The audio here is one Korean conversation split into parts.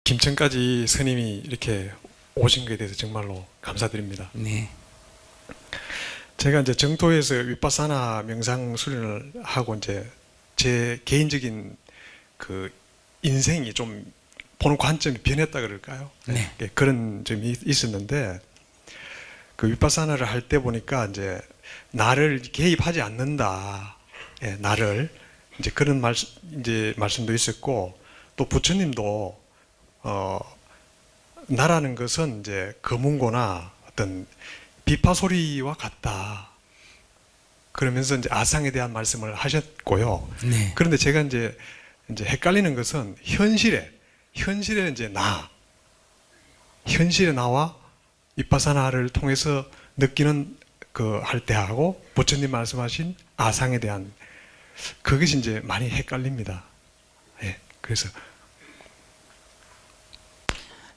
김천까지 스님이 이렇게 오신 것에 대해서 정말로 감사드립니다. 네. 제가 이제 정토에서 윗바사나 명상 수련을 하고 이제 제 개인적인 그 인생이 좀 보는 관점이 변했다 그럴까요? 네. 그런 점이 있었는데 그 윗바사나를 할 때 보니까 이제 나를 개입하지 않는다. 예, 나를 이제 그런 말씀도 있었고 또 부처님도 나라는 것은 이제 거문고나 어떤 비파 소리와 같다. 그러면서 이제 아상에 대한 말씀을 하셨고요. 네. 그런데 제가 이제 헷갈리는 것은 현실에 이제 현실의 나와 윗바사나를 통해서 느끼는 그 할 때하고 부처님 말씀하신 아상에 대한 그것이 이제 많이 헷갈립니다. 예. 그래서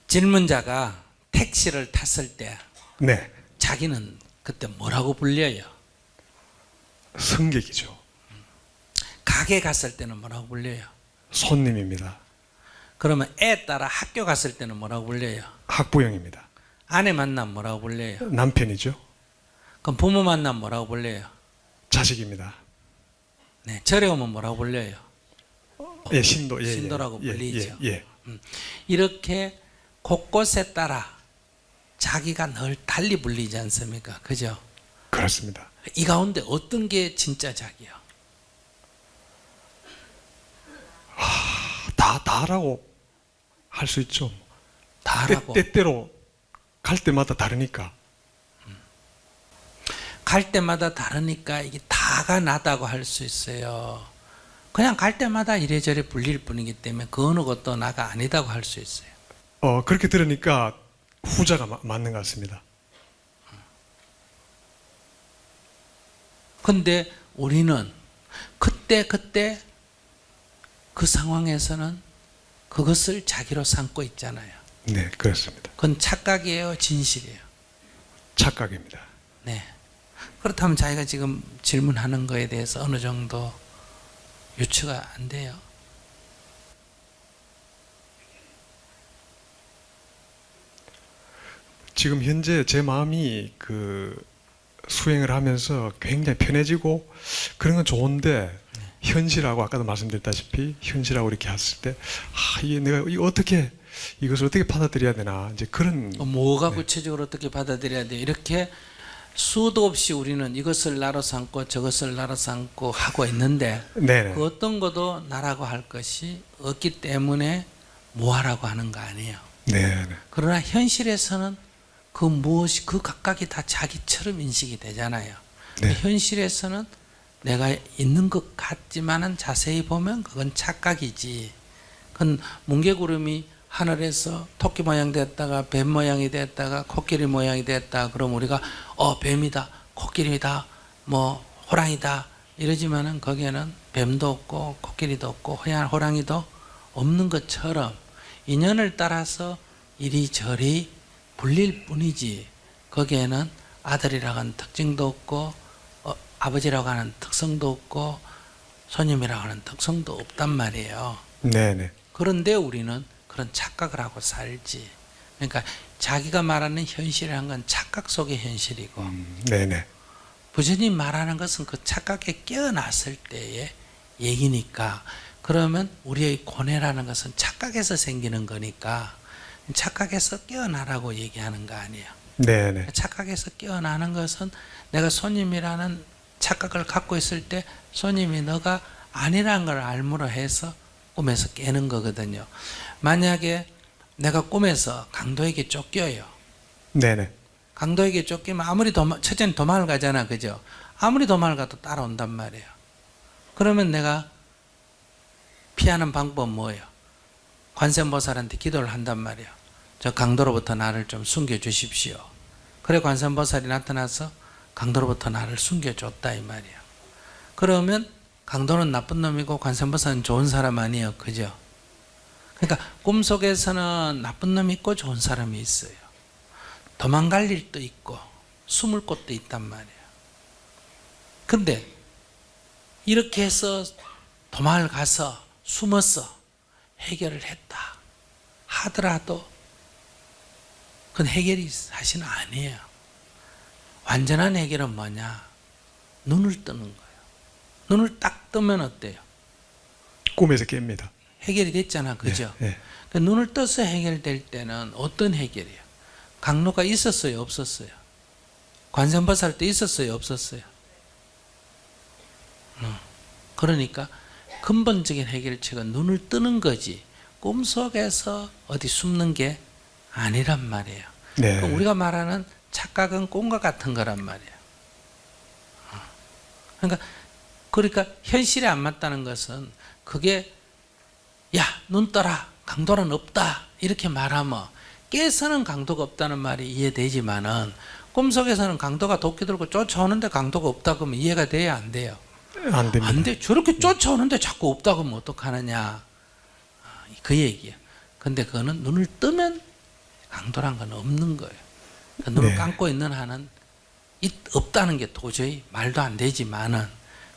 질문자가 택시를 탔을 때 네. 자기는 그때 뭐라고 불려요? 승객이죠. 가게 갔을 때는 뭐라고 불려요? 손님입니다. 그러면 애 따라 학교 갔을 때는 뭐라고 불려요? 학부형입니다. 아내 만나면 뭐라고 불려요? 남편이죠. 그럼 부모 만나면 뭐라고 불려요? 자식입니다. 네. 절에 오면 뭐라고 불려요? 예, 신도. 예, 신도라고 예, 불리죠. 예. 이렇게 곳곳에 따라 자기가 늘 달리 불리지 않습니까? 그죠? 그렇습니다. 이 가운데 어떤 게 진짜 자기야? 다라고 할 수 있죠. 다라고. 때때로 갈 때마다 다르니까. 갈 때마다 다르니까 이게 다가 나다고 할 수 있어요. 그냥 갈 때마다 이래저래 불릴 뿐이기 때문에 그 어느 것도 나가 아니다고 할 수 있어요. 그렇게 들으니까 후자가 맞는 것 같습니다. 근데 우리는 그때 그 상황에서는 그것을 자기로 삼고 있잖아요. 네, 그렇습니다. 그건 착각이에요, 진실이에요? 착각입니다. 네. 그렇다면 자기가 지금 질문하는 거에 대해서 어느 정도 유추가 안 돼요? 지금 현재 제 마음이 그 수행을 하면서 굉장히 편해지고 그런 건 좋은데 현실하고 아까도 말씀드렸다시피 현실하고 이렇게 했을 때 이게 내가 이것을 어떻게 받아들여야 되나 이제 그런 뭐가 네. 구체적으로 어떻게 받아들여야 돼? 이렇게 수도 없이 우리는 이것을 나로 삼고 저것을 나로 삼고 하고 있는데 네네. 그 어떤 것도 나라고 할 것이 없기 때문에 뭐하라고 하는 거 아니에요. 네네. 그러나 현실에서는 그 무엇이 그 각각이 다 자기처럼 인식이 되잖아요. 네. 현실에서는 내가 있는 것 같지만은 자세히 보면 그건 착각이지. 그건 뭉게구름이 하늘에서 토끼 모양 됐다가 뱀 모양이 됐다가 코끼리 모양이 됐다. 그럼 우리가 뱀이다, 코끼리다, 뭐 호랑이다 이러지만은 거기에는 뱀도 없고 코끼리도 없고 호랑이도 없는 것처럼 인연을 따라서 이리저리 불릴 뿐이지 거기에는 아들이라고 하는 특징도 없고 아버지라고 하는 특성도 없고 손님이라고 하는 특성도 없단 말이에요. 네네. 그런데 우리는 그런 착각을 하고 살지. 그러니까 자기가 말하는 현실이라는 건 착각 속의 현실이고 네네. 부처님 말하는 것은 그 착각에 깨어났을 때의 얘기니까 그러면 우리의 고뇌라는 것은 착각에서 생기는 거니까 착각에서 깨어나라고 얘기하는 거 아니에요. 네네. 착각에서 깨어나는 것은 내가 손님이라는 착각을 갖고 있을 때 손님이 너가 아니라는 걸 알므로 해서 꿈에서 깨는 거거든요. 만약에 내가 꿈에서 강도에게 쫓겨요. 네네. 강도에게 쫓기면 아무리 첫째는 도망을 가잖아. 그죠? 아무리 도망을 가도 따라온단 말이에요. 그러면 내가 피하는 방법은 뭐예요? 관세음보살한테 기도를 한단 말이에요. 저 강도로부터 나를 좀 숨겨주십시오. 그래 관세음보살이 나타나서 강도로부터 나를 숨겨줬다 이 말이에요. 그러면 강도는 나쁜 놈이고 관세음보살은 좋은 사람 아니에요. 그죠? 그러니까 꿈속에서는 나쁜 놈이 있고 좋은 사람이 있어요. 도망갈 일도 있고 숨을 곳도 있단 말이에요. 근데 이렇게 해서 도망을 가서 숨어서 해결을 했다. 하더라도 그건 해결이 사실은 아니에요. 완전한 해결은 뭐냐? 눈을 뜨는 거예요. 눈을 딱 뜨면 어때요? 꿈에서 깹니다. 해결이 됐잖아, 그죠? 네, 네. 그러니까 눈을 떠서 해결될 때는 어떤 해결이에요? 강로가 있었어요, 없었어요? 관세음보살 때 있었어요, 없었어요? 그러니까 근본적인 해결책은 눈을 뜨는 거지 꿈속에서 어디 숨는 게 아니란 말이에요. 네. 그럼 우리가 말하는 착각은 꿈과 같은 거란 말이에요. 그러니까 현실에 안 맞다는 것은 그게 야, 눈 떠라, 강도는 없다 이렇게 말하면 깨서는 강도가 없다는 말이 이해되지만은 꿈속에서는 강도가 도끼 들고 쫓아오는데 강도가 없다 그러면 이해가 돼야 안 돼요? 안 됩니다. 안 돼. 저렇게 쫓아오는데 자꾸 없다 그러면 어떡하느냐 그 얘기예요. 근데 그거는 눈을 뜨면 강도란 건 없는 거예요. 그러니까 눈을 네. 감고 있는 한은 없다는 게 도저히 말도 안 되지만은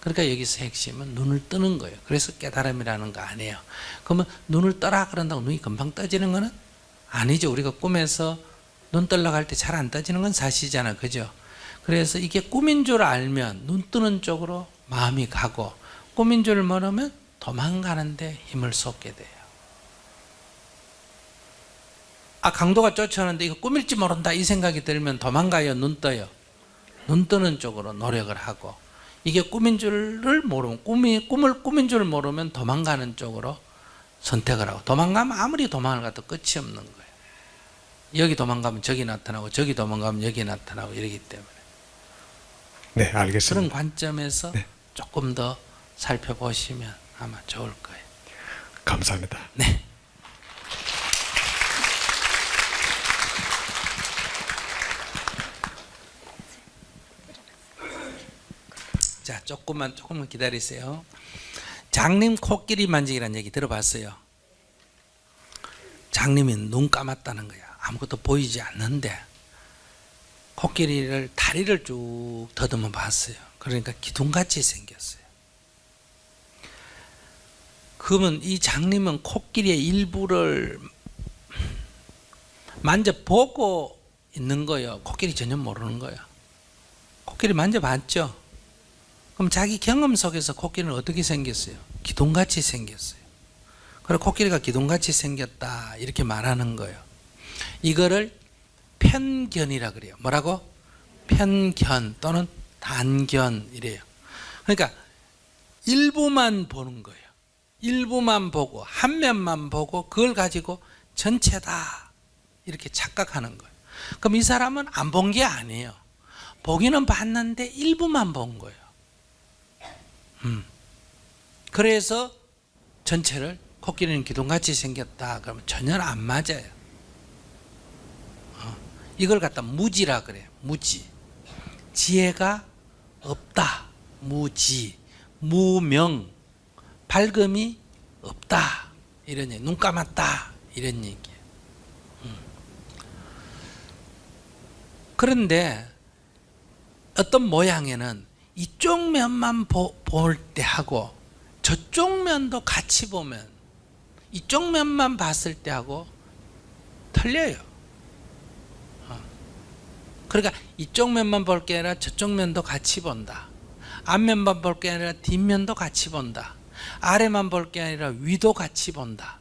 그러니까 여기서 핵심은 눈을 뜨는 거예요. 그래서 깨달음이라는 거 아니에요. 그러면 눈을 떠라 그런다고 눈이 금방 떠지는 거는 아니죠. 우리가 꿈에서 눈 뜨려고 할 때 잘 안 떠지는 건 사실이잖아. 그죠? 그래서 이게 꿈인 줄 알면 눈 뜨는 쪽으로 마음이 가고 꿈인 줄 모르면 도망가는데 힘을 쏟게 돼요. 아, 강도가 쫓아오는데 이거 꿈일지 모른다 이 생각이 들면 도망가요, 눈 떠요? 눈 뜨는 쪽으로 노력을 하고 이게 꿈인 줄을 모르면 꿈을 꿈인 줄 모르면 도망가는 쪽으로 선택을 하고 도망가면 아무리 도망을 가도 끝이 없는 거예요. 여기 도망가면 저기 나타나고 저기 도망가면 여기 나타나고 이러기 때문에 네, 알겠습니다. 그런 관점에서 네. 조금 더 살펴보시면 아마 좋을 거예요. 감사합니다. 네. 자, 조금만 기다리세요. 장님 코끼리 만지기라는 얘기 들어봤어요? 장님이 눈 감았다는 거야. 아무것도 보이지 않는데 코끼리를 다리를 쭉 더듬어 봤어요. 그러니까 기둥같이 생겼어요. 그러면 이 장님은 코끼리의 일부를 만져보고 있는 거예요. 코끼리 전혀 모르는 거예요. 코끼리 만져봤죠? 그럼 자기 경험 속에서 코끼리는 어떻게 생겼어요? 기둥같이 생겼어요. 그래서 코끼리가 기둥같이 생겼다 이렇게 말하는 거예요. 이거를 편견이라 그래요. 뭐라고? 편견 또는 단견이래요. 그러니까 일부만 보는 거예요. 일부만 보고 한 면만 보고 그걸 가지고 전체다 이렇게 착각하는 거예요. 그럼 이 사람은 안 본 게 아니에요. 보기는 봤는데 일부만 본 거예요. 그래서 전체를 코끼리는 기둥같이 생겼다 그러면 전혀 안 맞아요. 이걸 갖다 무지라 그래요. 무지. 지혜가 없다. 무지. 무명. 밝음이 없다. 이런 얘기. 눈 감았다. 이런 얘기예요. 그런데 어떤 모양에는 이쪽 면만 볼 때 하고 저쪽 면도 같이 보면 이쪽 면만 봤을 때 하고 틀려요. 그러니까 이쪽 면만 볼 게 아니라 저쪽 면도 같이 본다. 앞면만 볼 게 아니라 뒷면도 같이 본다. 아래만 볼 게 아니라 위도 같이 본다.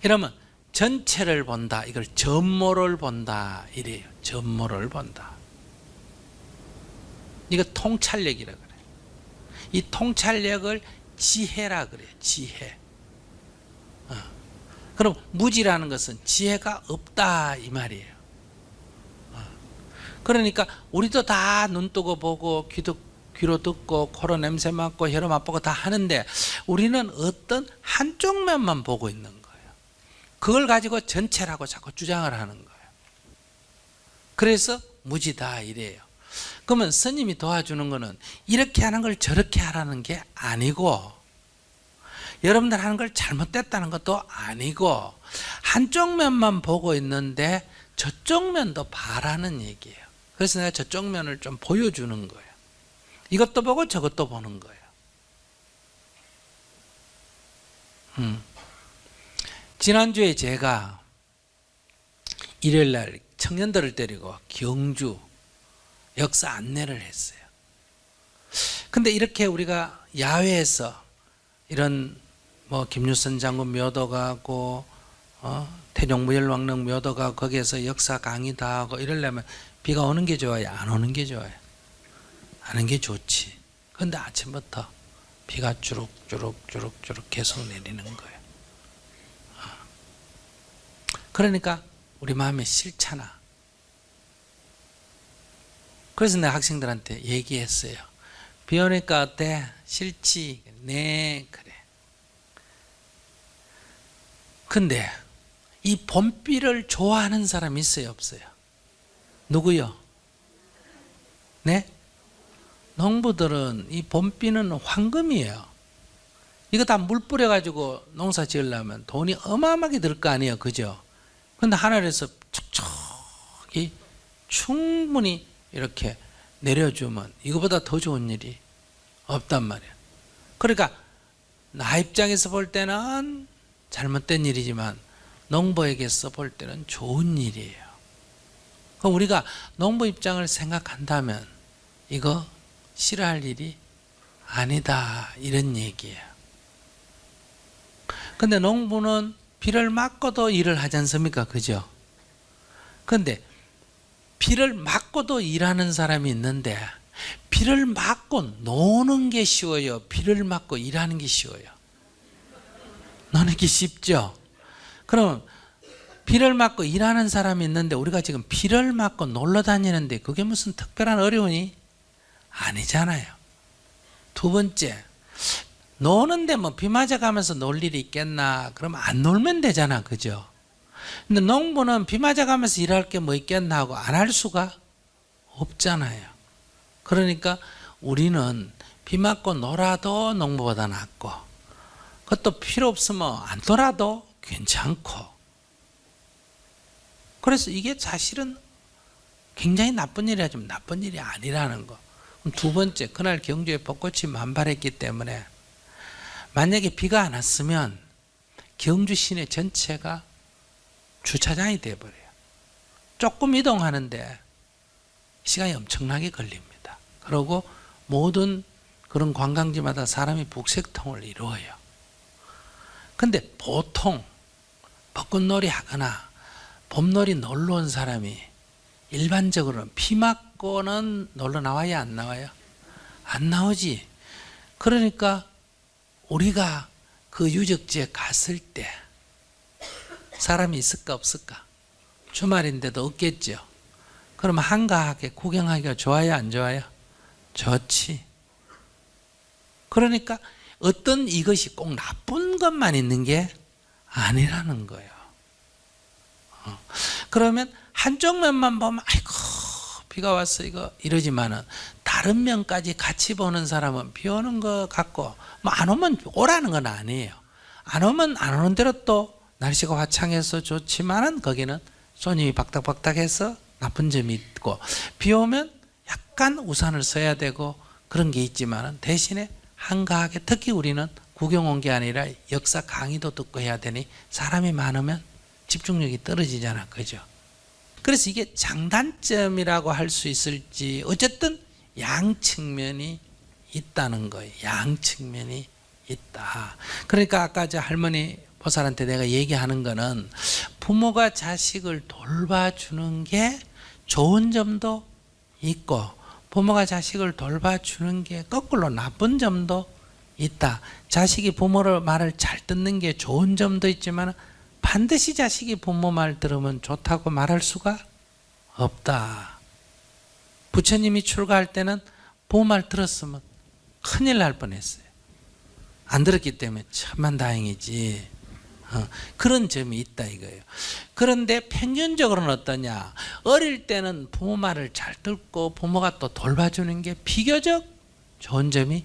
이러면 전체를 본다. 이걸 전모를 본다. 이래요. 전모를 본다. 이거 통찰력이라 그래요. 이 통찰력을 지혜라 그래요. 지혜. 그럼 무지라는 것은 지혜가 없다 이 말이에요. 그러니까 우리도 다 눈 뜨고 보고 귀로 듣고 코로 냄새 맡고 혀로 맛보고 다 하는데 우리는 어떤 한쪽 면만 보고 있는 거예요. 그걸 가지고 전체라고 자꾸 주장을 하는 거예요. 그래서 무지다 이래요. 그러면 스님이 도와주는 거는 이렇게 하는 걸 저렇게 하라는 게 아니고 여러분들 하는 걸 잘못됐다는 것도 아니고 한쪽 면만 보고 있는데 저쪽 면도 봐라는 얘기예요. 그래서 내가 저쪽 면을 좀 보여주는 거예요. 이것도 보고 저것도 보는 거예요. 지난주에 제가 일요일날 청년들을 데리고 경주 역사 안내를 했어요. 근데 이렇게 우리가 야외에서 이런 뭐 김유선 장군 묘도 가고 태종무열왕릉 묘도 가고 거기에서 역사 강의도 하고 이러려면 비가 오는 게 좋아요, 안 오는 게 좋아요? 안 오는 게 좋지. 근데 아침부터 비가 주룩주룩 계속 내리는 거예요. 그러니까 우리 마음에 싫잖아. 그래서 내가 학생들한테 얘기했어요. 비 오니까 어때? 싫지? 네, 그래. 근데 이 봄비를 좋아하는 사람이 있어요, 없어요? 누구요? 네? 농부들은 이 봄비는 황금이에요. 이거 다 물 뿌려가지고 농사 지으려면 돈이 어마어마하게 들 거 아니에요, 그죠? 근데 하늘에서 촉촉이 충분히 이렇게 내려주면 이거보다 더 좋은 일이 없단 말이에요. 그러니까 나 입장에서 볼 때는 잘못된 일이지만 농부에게서 볼 때는 좋은 일이에요. 그럼 우리가 농부 입장을 생각한다면 이거 싫어할 일이 아니다, 이런 얘기예요. 근데 농부는 비를 맞고도 일을 하지 않습니까? 그죠? 근데 비를 맞고도 일하는 사람이 있는데 비를 맞고 노는 게 쉬워요? 비를 맞고 일하는 게 쉬워요? 노는 게 쉽죠? 그럼 비를 맞고 일하는 사람이 있는데 우리가 지금 비를 맞고 놀러 다니는데 그게 무슨 특별한 어려움이 아니잖아요. 두 번째, 노는데 뭐 비 맞아가면서 놀 일이 있겠나? 그러면 안 놀면 되잖아, 그죠? 근데 농부는 비 맞아가면서 일할 게 뭐 있겠나 하고 안 할 수가 없잖아요. 그러니까 우리는 비 맞고 놀아도 농부보다 낫고, 그것도 필요 없으면 안 놀아도 괜찮고. 그래서 이게 사실은 굉장히 나쁜 일이라지만 나쁜 일이 아니라는 거. 두 번째, 그날 경주에 벚꽃이 만발했기 때문에 만약에 비가 안 왔으면 경주 시내 전체가 주차장이 돼버려요. 조금 이동하는데 시간이 엄청나게 걸립니다. 그리고 모든 그런 관광지마다 사람이 북새통을 이루어요. 근데 보통 벚꽃놀이 하거나 봄놀이 놀러 온 사람이 일반적으로는 비 맞고는 놀러 나와야 안 나와요? 안 나오지. 그러니까 우리가 그 유적지에 갔을 때 사람이 있을까 없을까? 주말인데도 없겠죠. 그러면 한가하게 구경하기가 좋아요, 안 좋아요? 좋지. 그러니까 어떤 이것이 꼭 나쁜 것만 있는 게 아니라는 거예요. 그러면 한쪽 면만 보면 아이고 비가 왔어 이거 이러지만은 다른 면까지 같이 보는 사람은 비 오는 거 같고 뭐 안 오면 오라는 건 아니에요. 안 오면 안 오는 대로 또 날씨가 화창해서 좋지만은 거기는 손님이 박닥박닥해서 나쁜 점이 있고, 비 오면 약간 우산을 써야 되고 그런 게 있지만은 대신에 한가하게, 특히 우리는 구경 온 게 아니라 역사 강의도 듣고 해야 되니 사람이 많으면 집중력이 떨어지잖아, 그죠? 그래서 이게 장단점이라고 할 수 있을지 어쨌든 양측면이 있다는 거예요. 양측면이 있다. 그러니까 아까 저 할머니 보살한테 내가 얘기하는 거는 부모가 자식을 돌봐주는 게 좋은 점도 있고 부모가 자식을 돌봐주는 게 거꾸로 나쁜 점도 있다. 자식이 부모의 말을 잘 듣는 게 좋은 점도 있지만 반드시 자식이 부모 말 들으면 좋다고 말할 수가 없다. 부처님이 출가할 때는 부모 말 들었으면 큰일 날 뻔했어요. 안 들었기 때문에 천만 다행이지. 그런 점이 있다 이거예요. 그런데 평균적으로는 어떠냐? 어릴 때는 부모 말을 잘 듣고 부모가 또 돌봐주는 게 비교적 좋은 점이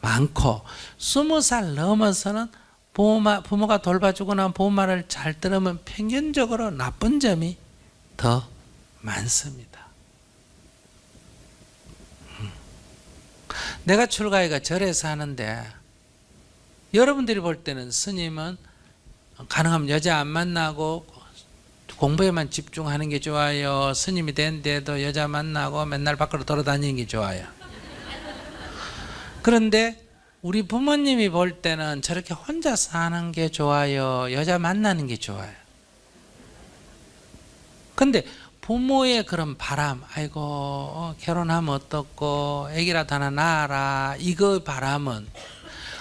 많고 20살 넘어서는 부모가 돌봐주거나 부모 말을 잘 들으면 평균적으로 나쁜 점이 더 많습니다. 내가 출가해가 절에서 하는데 여러분들이 볼 때는 스님은 가능하면 여자 안 만나고 공부에만 집중하는 게 좋아요? 스님이 된데도 여자 만나고 맨날 밖으로 돌아다니는 게 좋아요? 그런데 우리 부모님이 볼 때는 저렇게 혼자 사는 게 좋아요? 여자 만나는 게 좋아요? 근데 부모의 그런 바람, 아이고 결혼하면 어떻고 애기라도 하나 낳아라, 이거 바람은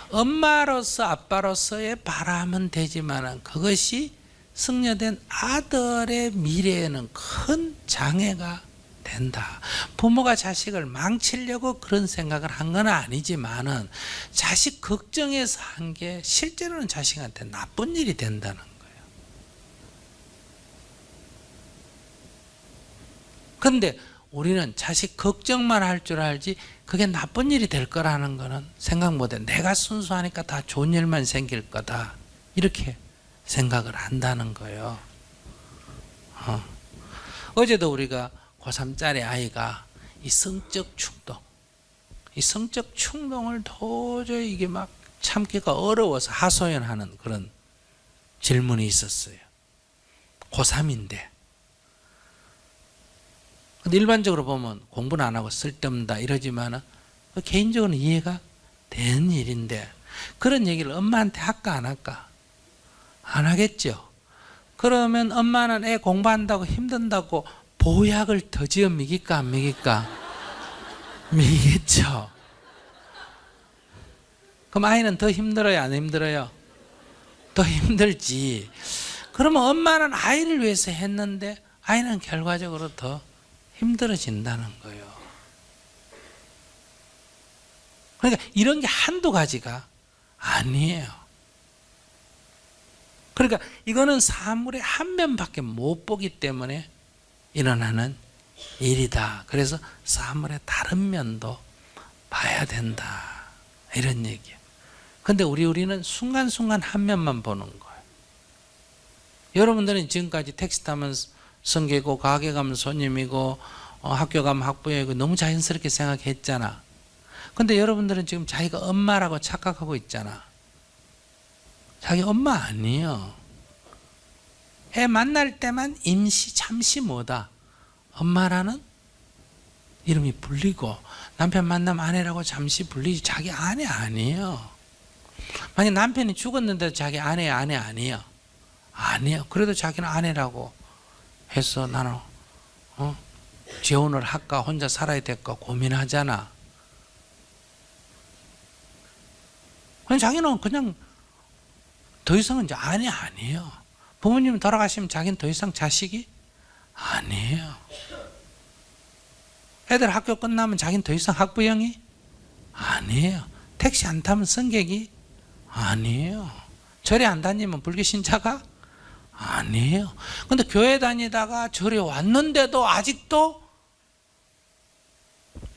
엄마로서 아빠로서의 바람은 되지만 그것이 승려된 아들의 미래에는 큰 장애가 된다. 부모가 자식을 망치려고 그런 생각을 한 건 아니지만은 자식 걱정해서 한 게 실제로는 자식한테 나쁜 일이 된다는 거예요. 근데 우리는 자식 걱정만 할 줄 알지 그게 나쁜 일이 될 거라는 거는 생각 못해. 내가 순수하니까 다 좋은 일만 생길 거다, 이렇게 생각을 한다는 거예요. 어제도 우리가 고3짜리 아이가 이 성적 충동을 도저히 이게 막 참기가 어려워서 하소연하는 그런 질문이 있었어요. 고3인데. 근데 일반적으로 보면 공부는 안 하고 쓸데없다 이러지만은 개인적으로는 이해가 되는 일인데, 그런 얘기를 엄마한테 할까 안 할까? 안 하겠죠. 그러면 엄마는 애 공부한다고 힘든다고 보약을 더 지어 먹일까 안 먹일까? 먹이겠죠. 그럼 아이는 더 힘들어요 안 힘들어요? 더 힘들지. 그러면 엄마는 아이를 위해서 했는데 아이는 결과적으로 더 힘들어진다는 거예요. 그러니까 이런 게 한두 가지가 아니에요. 그러니까 이거는 사물의 한 면밖에 못 보기 때문에 일어나는 일이다. 그래서 사물의 다른 면도 봐야 된다, 이런 얘기예요. 근데 우리는 순간순간 한 면만 보는 거예요. 여러분들은 지금까지 택시 타면 성계고 가게 가면 손님이고 학교 가면 학부형이고 너무 자연스럽게 생각했잖아. 근데 여러분들은 지금 자기가 엄마라고 착각하고 있잖아. 자기 엄마 아니에요. 애 만날 때만 잠시 뭐다, 엄마라는 이름이 불리고, 남편 만나면 아내라고 잠시 불리지 자기 아내 아니에요. 만약 남편이 죽었는데 자기 아내 아니에요. 아니에요. 그래도 자기는 아내라고 해서 나는 재혼을 할까 혼자 살아야 될까 고민하잖아. 자기는 그냥 더 이상은 이제 아내 아니에요. 부모님 돌아가시면 자기는 더 이상 자식이 아니에요. 애들 학교 끝나면 자기는 더 이상 학부형이 아니에요. 택시 안 타면 승객이 아니에요. 절에 안 다니면 불교 신자가 아니에요. 근데 교회 다니다가 절에 왔는데도 아직도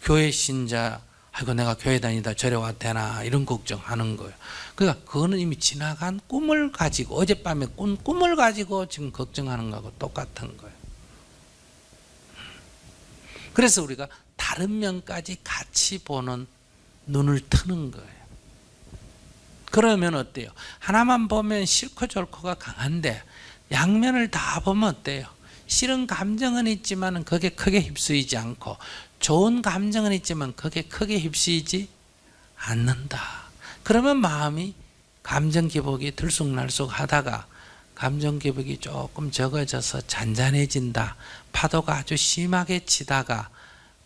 교회 신자, 아이고 내가 교회 다니다 절에 왔대나 이런 걱정하는 거예요. 그러니까 그거는 이미 지나간 꿈을 가지고, 어젯밤에 꾼 꿈을 가지고 지금 걱정하는 거하고 똑같은 거예요. 그래서 우리가 다른 면까지 같이 보는 눈을 트는 거예요. 그러면 어때요? 하나만 보면 싫고 좋고가 강한데 양면을 다 보면 어때요? 싫은 감정은 있지만 그게 크게 휩쓰이지 않고, 좋은 감정은 있지만 그게 크게 휩쓰이지 않는다. 그러면 마음이 감정 기복이 들쑥날쑥 하다가 감정 기복이 조금 적어져서 잔잔해진다. 파도가 아주 심하게 치다가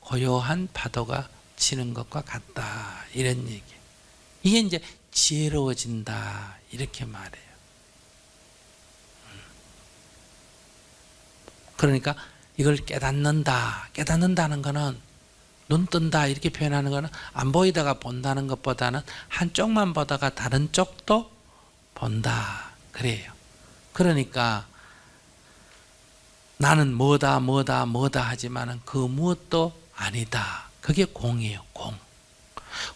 고요한 파도가 치는 것과 같다, 이런 얘기. 이게 이제 지혜로워진다, 이렇게 말해요. 그러니까 이걸 깨닫는다는 거는, 눈 뜬다 이렇게 표현하는 거는 안 보이다가 본다는 것보다는 한쪽만 보다가 다른 쪽도 본다, 그래요. 그러니까 나는 뭐다 하지만은 그 무엇도 아니다. 그게 공이에요.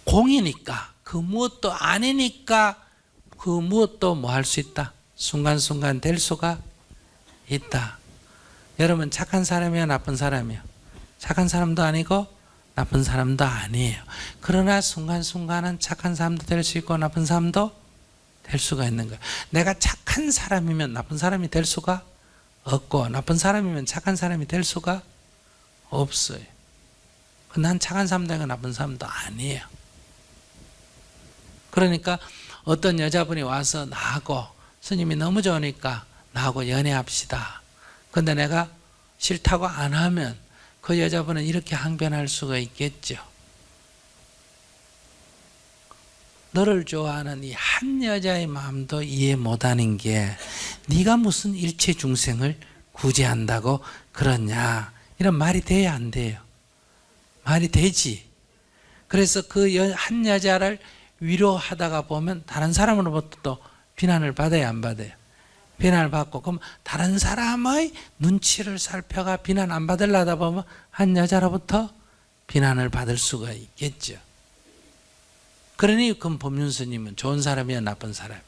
공이니까, 그 무엇도 아니니까 그 무엇도 뭐 할 수 있다, 순간순간 될 수가 있다. 여러분 착한 사람이야 나쁜 사람이야? 착한 사람도 아니고 나쁜 사람도 아니에요. 그러나 순간순간은 착한 사람도 될 수 있고 나쁜 사람도 될 수가 있는 거예요. 내가 착한 사람이면 나쁜 사람이 될 수가 없고, 나쁜 사람이면 착한 사람이 될 수가 없어요. 난 착한 사람도 아니고 나쁜 사람도 아니에요. 그러니까 어떤 여자분이 와서 나하고 스님이 너무 좋으니까 나하고 연애합시다. 근데 내가 싫다고 안 하면 그 여자분은 이렇게 항변할 수가 있겠죠. 너를 좋아하는 이 한 여자의 마음도 이해 못하는 게 네가 무슨 일체 중생을 구제한다고 그러냐. 이런 말이 돼야 안 돼요. 말이 되지. 그래서 그 한 여자를 위로하다가 보면 다른 사람으로부터 또 비난을 받아야 안 받아요. 비난을 받고, 그럼 다른 사람의 눈치를 살펴가 비난 안 받으려다 보면 한 여자로부터 비난을 받을 수가 있겠죠. 그러니 그럼 법륜스님은 좋은 사람이야 나쁜 사람이야?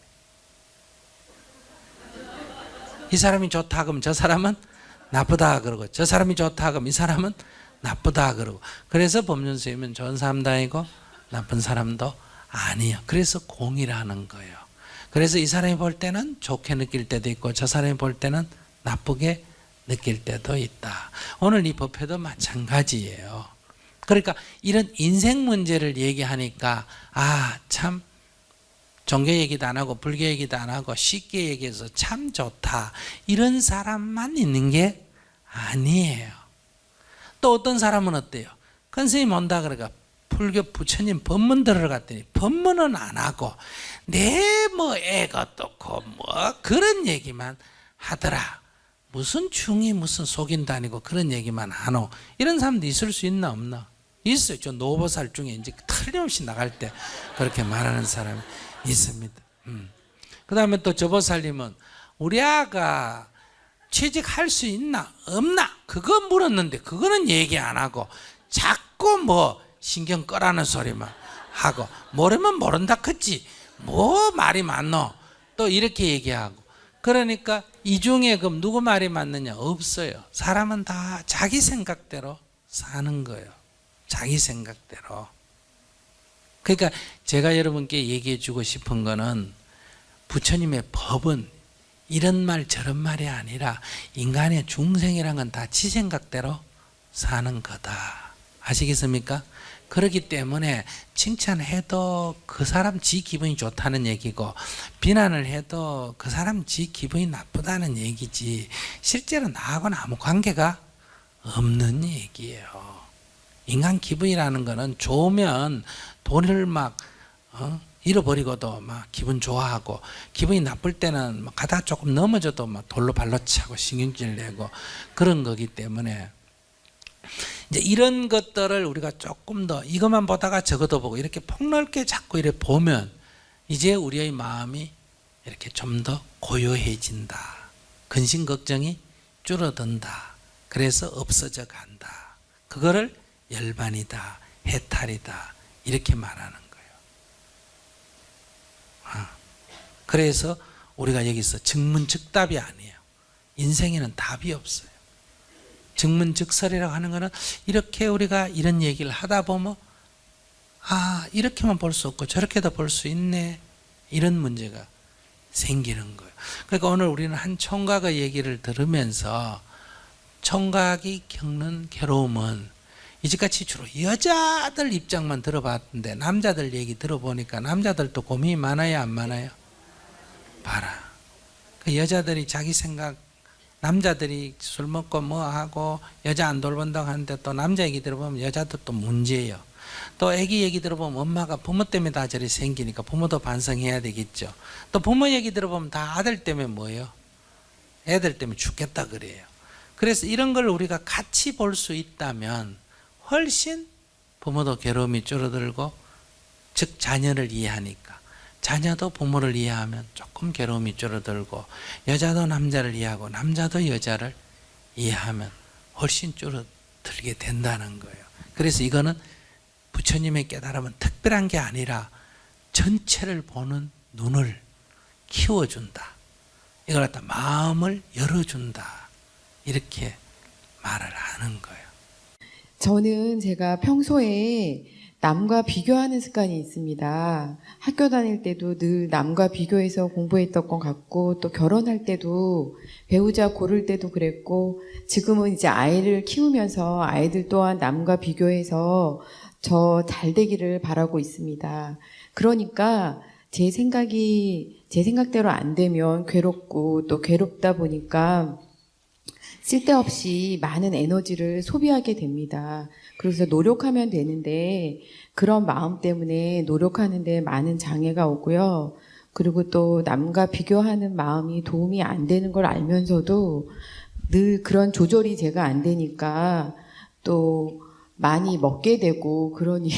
이 사람이 좋다 그러면 저 사람은 나쁘다 그러고, 저 사람이 좋다 그러면 이 사람은 나쁘다 그러고. 그래서 법륜스님은 좋은 사람도 아니고 나쁜 사람도 아니에요. 그래서 공이라는 거예요. 그래서 이 사람이 볼 때는 좋게 느낄 때도 있고 저 사람이 볼 때는 나쁘게 느낄 때도 있다. 오늘 이 법회도 마찬가지예요. 그러니까 이런 인생 문제를 얘기하니까 참 종교 얘기도 안 하고 불교 얘기도 안 하고 쉽게 얘기해서 참 좋다. 이런 사람만 있는 게 아니에요. 또 어떤 사람은 어때요? 큰 스님 온다 그러니까 불교 부처님 법문 들어갔더니 법문은 안 하고 내 뭐 애가 어떻고 뭐 그런 얘기만 하더라. 무슨 중이 무슨 속인도 아니고 그런 얘기만 하노. 이런 사람도 있을 수 있나 없나? 있어요. 저 노보살 중에 이제 틀림없이 나갈 때 그렇게 말하는 사람이 있습니다. 그 다음에 또 저 보살님은 우리 아가 취직할 수 있나 없나 그거 물었는데 그거는 얘기 안 하고 자꾸 뭐 신경 끄라는 소리만 하고 모르면 모른다 크지 뭐 말이 많노 또 이렇게 얘기하고. 그러니까 이 중에 그럼 누구 말이 맞느냐? 없어요. 사람은 다 자기 생각대로 사는 거예요. 자기 생각대로. 그러니까 제가 여러분께 얘기해 주고 싶은 거는 부처님의 법은 이런 말 저런 말이 아니라 인간의 중생이란 건 다 지 생각대로 사는 거다. 아시겠습니까? 그렇기 때문에 칭찬해도 그 사람 지 기분이 좋다는 얘기고 비난을 해도 그 사람 지 기분이 나쁘다는 얘기지 실제로 나하고는 아무 관계가 없는 얘기예요. 인간 기분이라는 거는 좋으면 돈을 막 잃어버리고도 막 기분 좋아하고 기분이 나쁠 때는 막 가다가 조금 넘어져도 막 돌로 발로 차고 신경질 내고 그런 거기 때문에 이제 이런 것들을 우리가 조금 더 이것만 보다가 저것도 보고 이렇게 폭넓게 자꾸 이렇게 보면 이제 우리의 마음이 이렇게 좀 더 고요해진다. 근심 걱정이 줄어든다. 그래서 없어져 간다. 그거를 열반이다, 해탈이다 이렇게 말하는 거예요. 그래서 우리가 여기서 즉문즉답이 아니에요. 인생에는 답이 없어요. 즉문즉설이라고 하는 것은 이렇게 우리가 이런 얘기를 하다 보면 이렇게만 볼 수 없고 저렇게도 볼 수 있네 이런 문제가 생기는 거예요. 그러니까 오늘 우리는 한 총각의 얘기를 들으면서 총각이 겪는 괴로움은 이제까지 주로 여자들 입장만 들어봤는데 남자들 얘기 들어보니까 남자들도 고민이 많아요 안 많아요? 봐라. 그 여자들이 자기 생각 남자들이 술 먹고 뭐 하고 여자 안 돌본다고 하는데 또 남자 얘기 들어보면 여자도 또 문제예요. 또 애기 얘기 들어보면 엄마가 부모 때문에 다 저리 생기니까 부모도 반성해야 되겠죠. 또 부모 얘기 들어보면 다 아들 때문에 뭐예요? 애들 때문에 죽겠다 그래요. 그래서 이런 걸 우리가 같이 볼 수 있다면 훨씬 부모도 괴로움이 줄어들고 즉 자녀를 이해하니까 자녀도 부모를 이해하면 조금 괴로움이 줄어들고 여자도 남자를 이해하고 남자도 여자를 이해하면 훨씬 줄어들게 된다는 거예요. 그래서 이거는 부처님의 깨달음은 특별한 게 아니라 전체를 보는 눈을 키워준다. 이걸 갖다 마음을 열어준다. 이렇게 말을 하는 거예요. 저는 제가 평소에 남과 비교하는 습관이 있습니다. 학교 다닐 때도 늘 남과 비교해서 공부했던 것 같고, 또 결혼할 때도 배우자 고를 때도 그랬고, 지금은 이제 아이를 키우면서 아이들 또한 남과 비교해서 저 잘 되기를 바라고 있습니다. 그러니까 제 생각대로 안 되면 괴롭고, 또 괴롭다 보니까 쓸데없이 많은 에너지를 소비하게 됩니다. 그래서 노력하면 되는데 그런 마음 때문에 노력하는데 많은 장애가 오고요. 그리고 또 남과 비교하는 마음이 도움이 안 되는 걸 알면서도 늘 그런 조절이 제가 안 되니까 또 많이 먹게 되고 그런 일이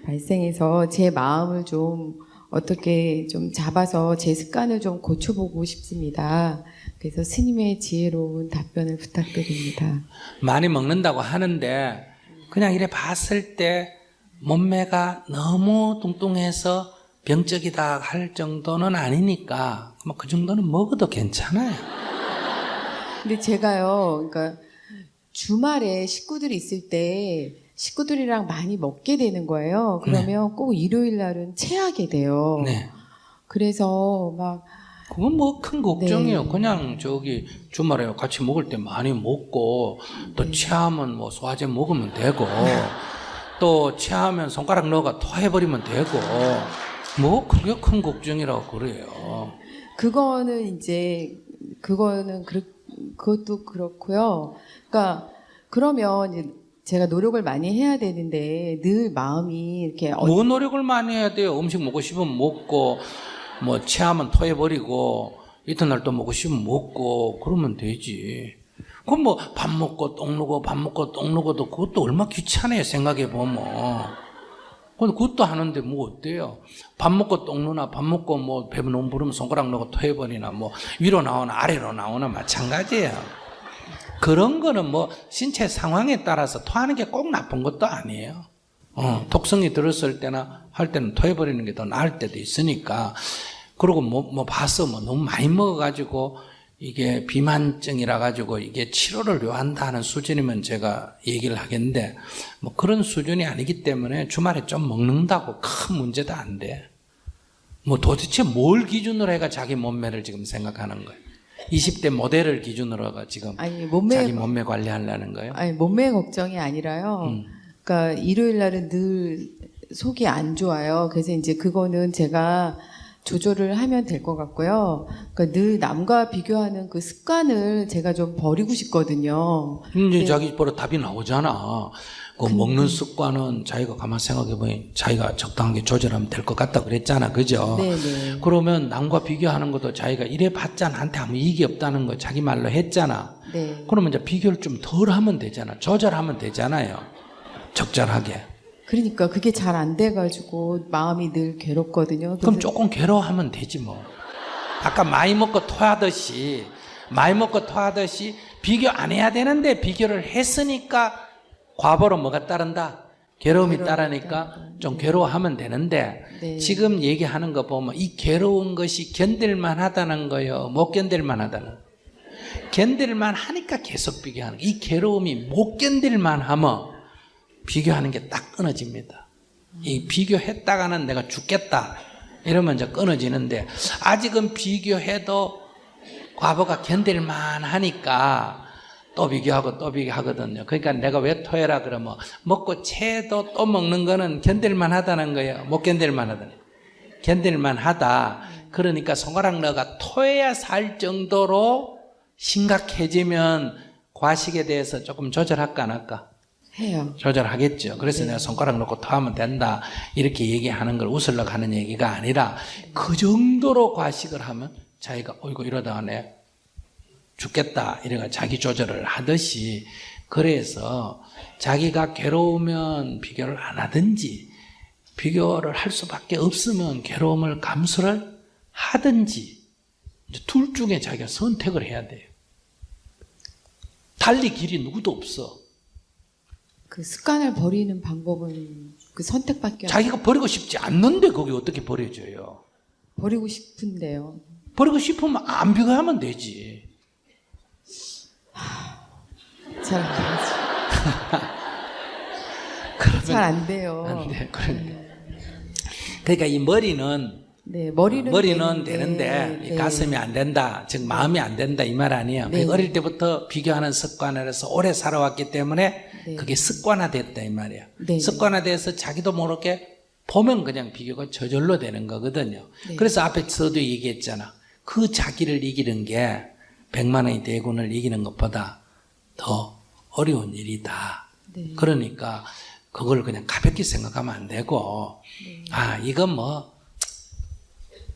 발생해서 제 마음을 좀 어떻게 좀 잡아서 제 습관을 좀 고쳐보고 싶습니다. 그래서 스님의 지혜로운 답변을 부탁드립니다. 많이 먹는다고 하는데 그냥 이래 봤을 때 몸매가 너무 뚱뚱해서 병적이다 할 정도는 아니니까 뭐 그 정도는 먹어도 괜찮아요. 근데 제가요, 그러니까 주말에 식구들이 있을 때 식구들이랑 많이 먹게 되는 거예요. 그러면 꼭 일요일 날은 체하게 돼요. 네. 그래서 막 그건 뭐 큰 걱정이에요. 네. 그냥 저기 주말에 같이 먹을 때 많이 먹고 또 체하면 뭐 소화제 먹으면 되고 또 체하면 손가락 넣어가 토해버리면 되고 뭐 그게 큰 걱정이라고 그래요. 그거는 이제 그것도 그렇고요. 그러니까 그러면 이제 제가 노력을 많이 해야 되는데 늘 마음이 이렇게 뭐 노력을 많이 해야 돼요. 음식 먹고 싶으면 먹고 뭐 체하면 토해버리고 이튿날 또 먹고 싶으면 먹고 그러면 되지. 그럼 뭐 밥 먹고 똥 누고 밥 먹고 똥 누고도 그것도 얼마나 귀찮아요. 생각해보면. 근데 그것도 하는데 뭐 어때요? 밥 먹고 똥 누나 밥 먹고 뭐 배 너무 부르면 손가락 넣고 토해버리나 뭐 위로 나오나 아래로 나오나 마찬가지예요. 그런 거는 뭐 신체 상황에 따라서 토하는 게 꼭 나쁜 것도 아니에요. 독성이 들었을 때나 할 때는 토해버리는 게 더 나을 때도 있으니까. 그리고 뭐 봐서 뭐 너무 많이 먹어가지고 이게 비만증이라 가지고 이게 치료를 요한다는 수준이면 제가 얘기를 하겠는데 뭐 그런 수준이 아니기 때문에 주말에 좀 먹는다고 큰 문제도 안 돼. 뭐 도대체 뭘 기준으로 해가 자기 몸매를 지금 생각하는 거예요? 20대 모델을 기준으로가 지금 아니 자기 몸매 관리하려는 거예요? 아니 몸매 걱정이 아니라요. 그러니까 일요일 날은 늘 속이 안 좋아요. 그래서 이제 그거는 제가 조절을 하면 될 것 같고요. 그러니까 늘 남과 비교하는 그 습관을 제가 좀 버리고 싶거든요. 이제 자기 보러 답이 나오잖아. 그 먹는 습관은 자기가 가만 생각해보니 자기가 적당하게 조절하면 될 것 같다 그랬잖아. 그죠? 네네. 그러면 남과 비교하는 것도 자기가 이래 봤자 나한테 아무 이익이 없다는 거 자기 말로 했잖아. 네. 그러면 이제 비교를 좀 덜 하면 되잖아. 조절하면 되잖아요. 적절하게. 그러니까 그게 잘 안 돼가지고 마음이 늘 괴롭거든요. 그럼 그래서 조금 괴로워하면 되지 뭐. 아까 많이 먹고 토하듯이 비교 안 해야 되는데 비교를 했으니까 과보로 뭐가 따른다? 괴로움이 따르니까 좀 괴로워하면 되는데 네. 지금 얘기하는 거 보면 이 괴로운 것이 견딜만 하다는 거예요? 못 견딜만 하다는 거예요? 견딜만 하니까 계속 비교하는 거예요. 이 괴로움이 못 견딜만 하면 비교하는 게 딱 끊어집니다. 이 비교했다가는 내가 죽겠다 이러면 이제 끊어지는데 아직은 비교해도 과보가 견딜만 하니까 또 비교하고 또 비교하거든요. 그러니까 내가 왜 토해라 그러면 먹고 체도 또 먹는 거는 견딜만 하다는 거예요. 못 견딜만 하다는 거예요. 견딜만 하다. 그러니까 손가락 넣어가 토해야 살 정도로 심각해지면 과식에 대해서 조금 조절할까 안 할까? 해요. 조절하겠죠. 그래서 내가 손가락 넣고 토하면 된다 이렇게 얘기하는 걸 웃으려고 하는 얘기가 아니라 그 정도로 과식을 하면 자기가 어이구 이러다가 내 죽겠다 이래가 자기 조절을 하듯이 그래서 자기가 괴로우면 비교를 안 하든지 비교를 할 수밖에 없으면 괴로움을 감수를 하든지 이제 둘 중에 자기가 선택을 해야 돼요. 달리 길이 누구도 없어. 그 습관을 버리는 방법은 그 선택밖에 자기가 버리고 싶지 않는데 거기 어떻게 버려져요? 버리고 싶은데요. 버리고 싶으면 안 비교하면 되지. 잘 안 되지. 그러다 잘 안 돼요. 안 돼. 그러니까 이 머리는 네, 머리는 되는데 이 네. 가슴이 안 된다. 즉 마음이 안 된다 이 말 아니에요. 네. 어릴 때부터 비교하는 습관을 해서 오래 살아왔기 때문에 네. 그게 습관화됐다 이 말이에요. 네. 습관화돼서 자기도 모르게 보면 그냥 비교가 저절로 되는 거거든요. 네. 그래서 앞에서도 얘기했잖아. 그 자기를 이기는 게 100만 원의 대군을 이기는 것보다 더 어려운 일이다. 네. 그러니까 그걸 그냥 가볍게 생각하면 안 되고 네. 아 이건 뭐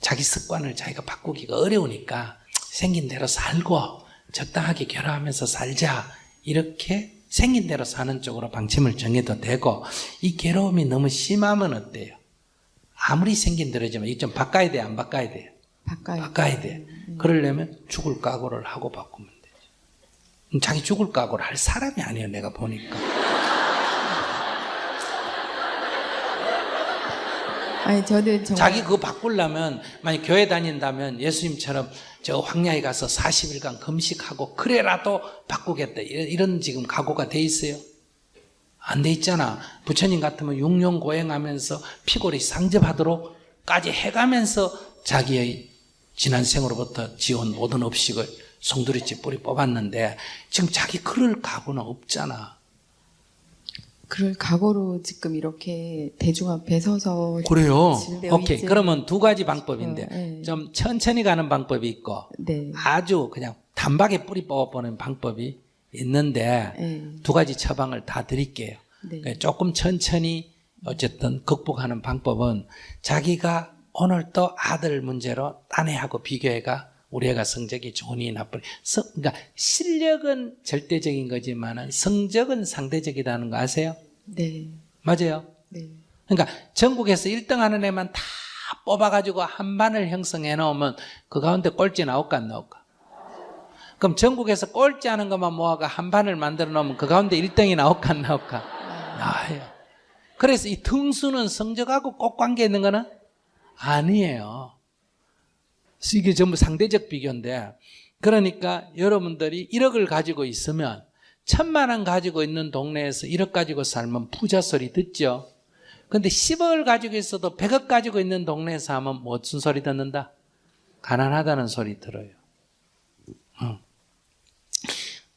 자기 습관을 자기가 바꾸기가 어려우니까 생긴 대로 살고 적당하게 결혼하면서 살자 이렇게 생긴 대로 사는 쪽으로 방침을 정해도 되고 이 괴로움이 너무 심하면 어때요? 아무리 생긴 대로지만 이거 좀 바꿔야 돼요? 안 바꿔야 돼요? 바꿔야 돼. 그러려면 죽을 각오를 하고 바꾸면 되죠. 자기 죽을 각오를 할 사람이 아니에요 내가 보니까. 아니 저는 정말 자기 그거 바꾸려면 만약 교회 다닌다면 예수님처럼 저 황야에 가서 40일간 금식하고 그래라도 바꾸겠다 이런 지금 각오가 돼 있어요? 안 돼 있잖아. 부처님 같으면 6년 고행하면서 피골이 상접하도록까지 해가면서 자기의 지난 생으로부터 지온 모든 업식을 송두리째 뿌리 뽑았는데 지금 자기 그럴 각오는 없잖아. 그럴 각오로 지금 이렇게 대중 앞에 서서 그래요. 진되어 오케이. 있지 그러면 두 가지 방법인데 네. 좀 천천히 가는 방법이 있고 네. 아주 그냥 단박에 뿌리 뽑아보는 방법이 있는데 네. 두 가지 처방을 다 드릴게요. 네. 그러니까 조금 천천히 어쨌든 극복하는 방법은 자기가 오늘 또 아들 문제로 딴 애하고 비교해가 우리 애가 성적이 좋으니 나쁘니 그러니까 실력은 절대적인 거지만 성적은 상대적이라는 거 아세요? 네. 맞아요? 네. 그러니까 전국에서 1등 하는 애만 다 뽑아가지고 한 반을 형성해 놓으면 그 가운데 꼴찌 나올까 안 나올까? 그럼 전국에서 꼴찌 하는 것만 모아가 한 반을 만들어 놓으면 그 가운데 1등이 나올까 안 나올까? 나와요. 그래서 이 등수는 성적하고 꼭 관계 있는 거는 아니에요. 이게 전부 상대적 비교인데 그러니까 여러분들이 1억을 가지고 있으면 1000만 원 가지고 있는 동네에서 1억 가지고 살면 부자 소리 듣죠. 근데 10억을 가지고 있어도 100억 가지고 있는 동네에서 하면 무슨 소리 듣는다? 가난하다는 소리 들어요.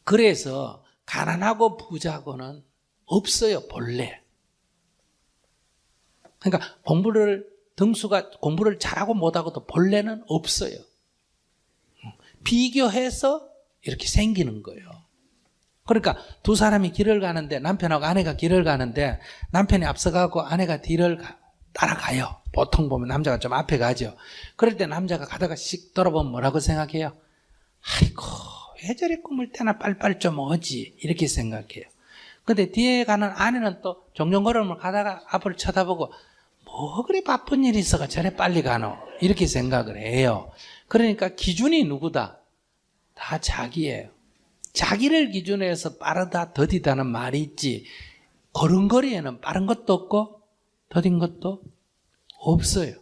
그래서 가난하고 부자고는 없어요 본래. 그러니까 공부를 잘하고 못하고도 본래는 없어요. 비교해서 이렇게 생기는 거예요. 그러니까 두 사람이 길을 가는데 남편하고 아내가 길을 가는데 남편이 앞서가고 아내가 뒤를 따라가요. 보통 보면 남자가 좀 앞에 가죠. 그럴 때 남자가 가다가 씩 돌아보면 뭐라고 생각해요? 아이고 왜 저리 꿈을 때나 빨빨 좀 오지 이렇게 생각해요. 근데 뒤에 가는 아내는 또 종종 걸음을 가다가 앞을 쳐다보고 뭐 그리 바쁜 일이 있어가 저래 빨리 가노 이렇게 생각을 해요. 그러니까 기준이 누구다? 다 자기예요. 자기를 기준으로 해서 빠르다 더디다는 말이 있지 걸음걸이에는 빠른 것도 없고 더딘 것도 없어요.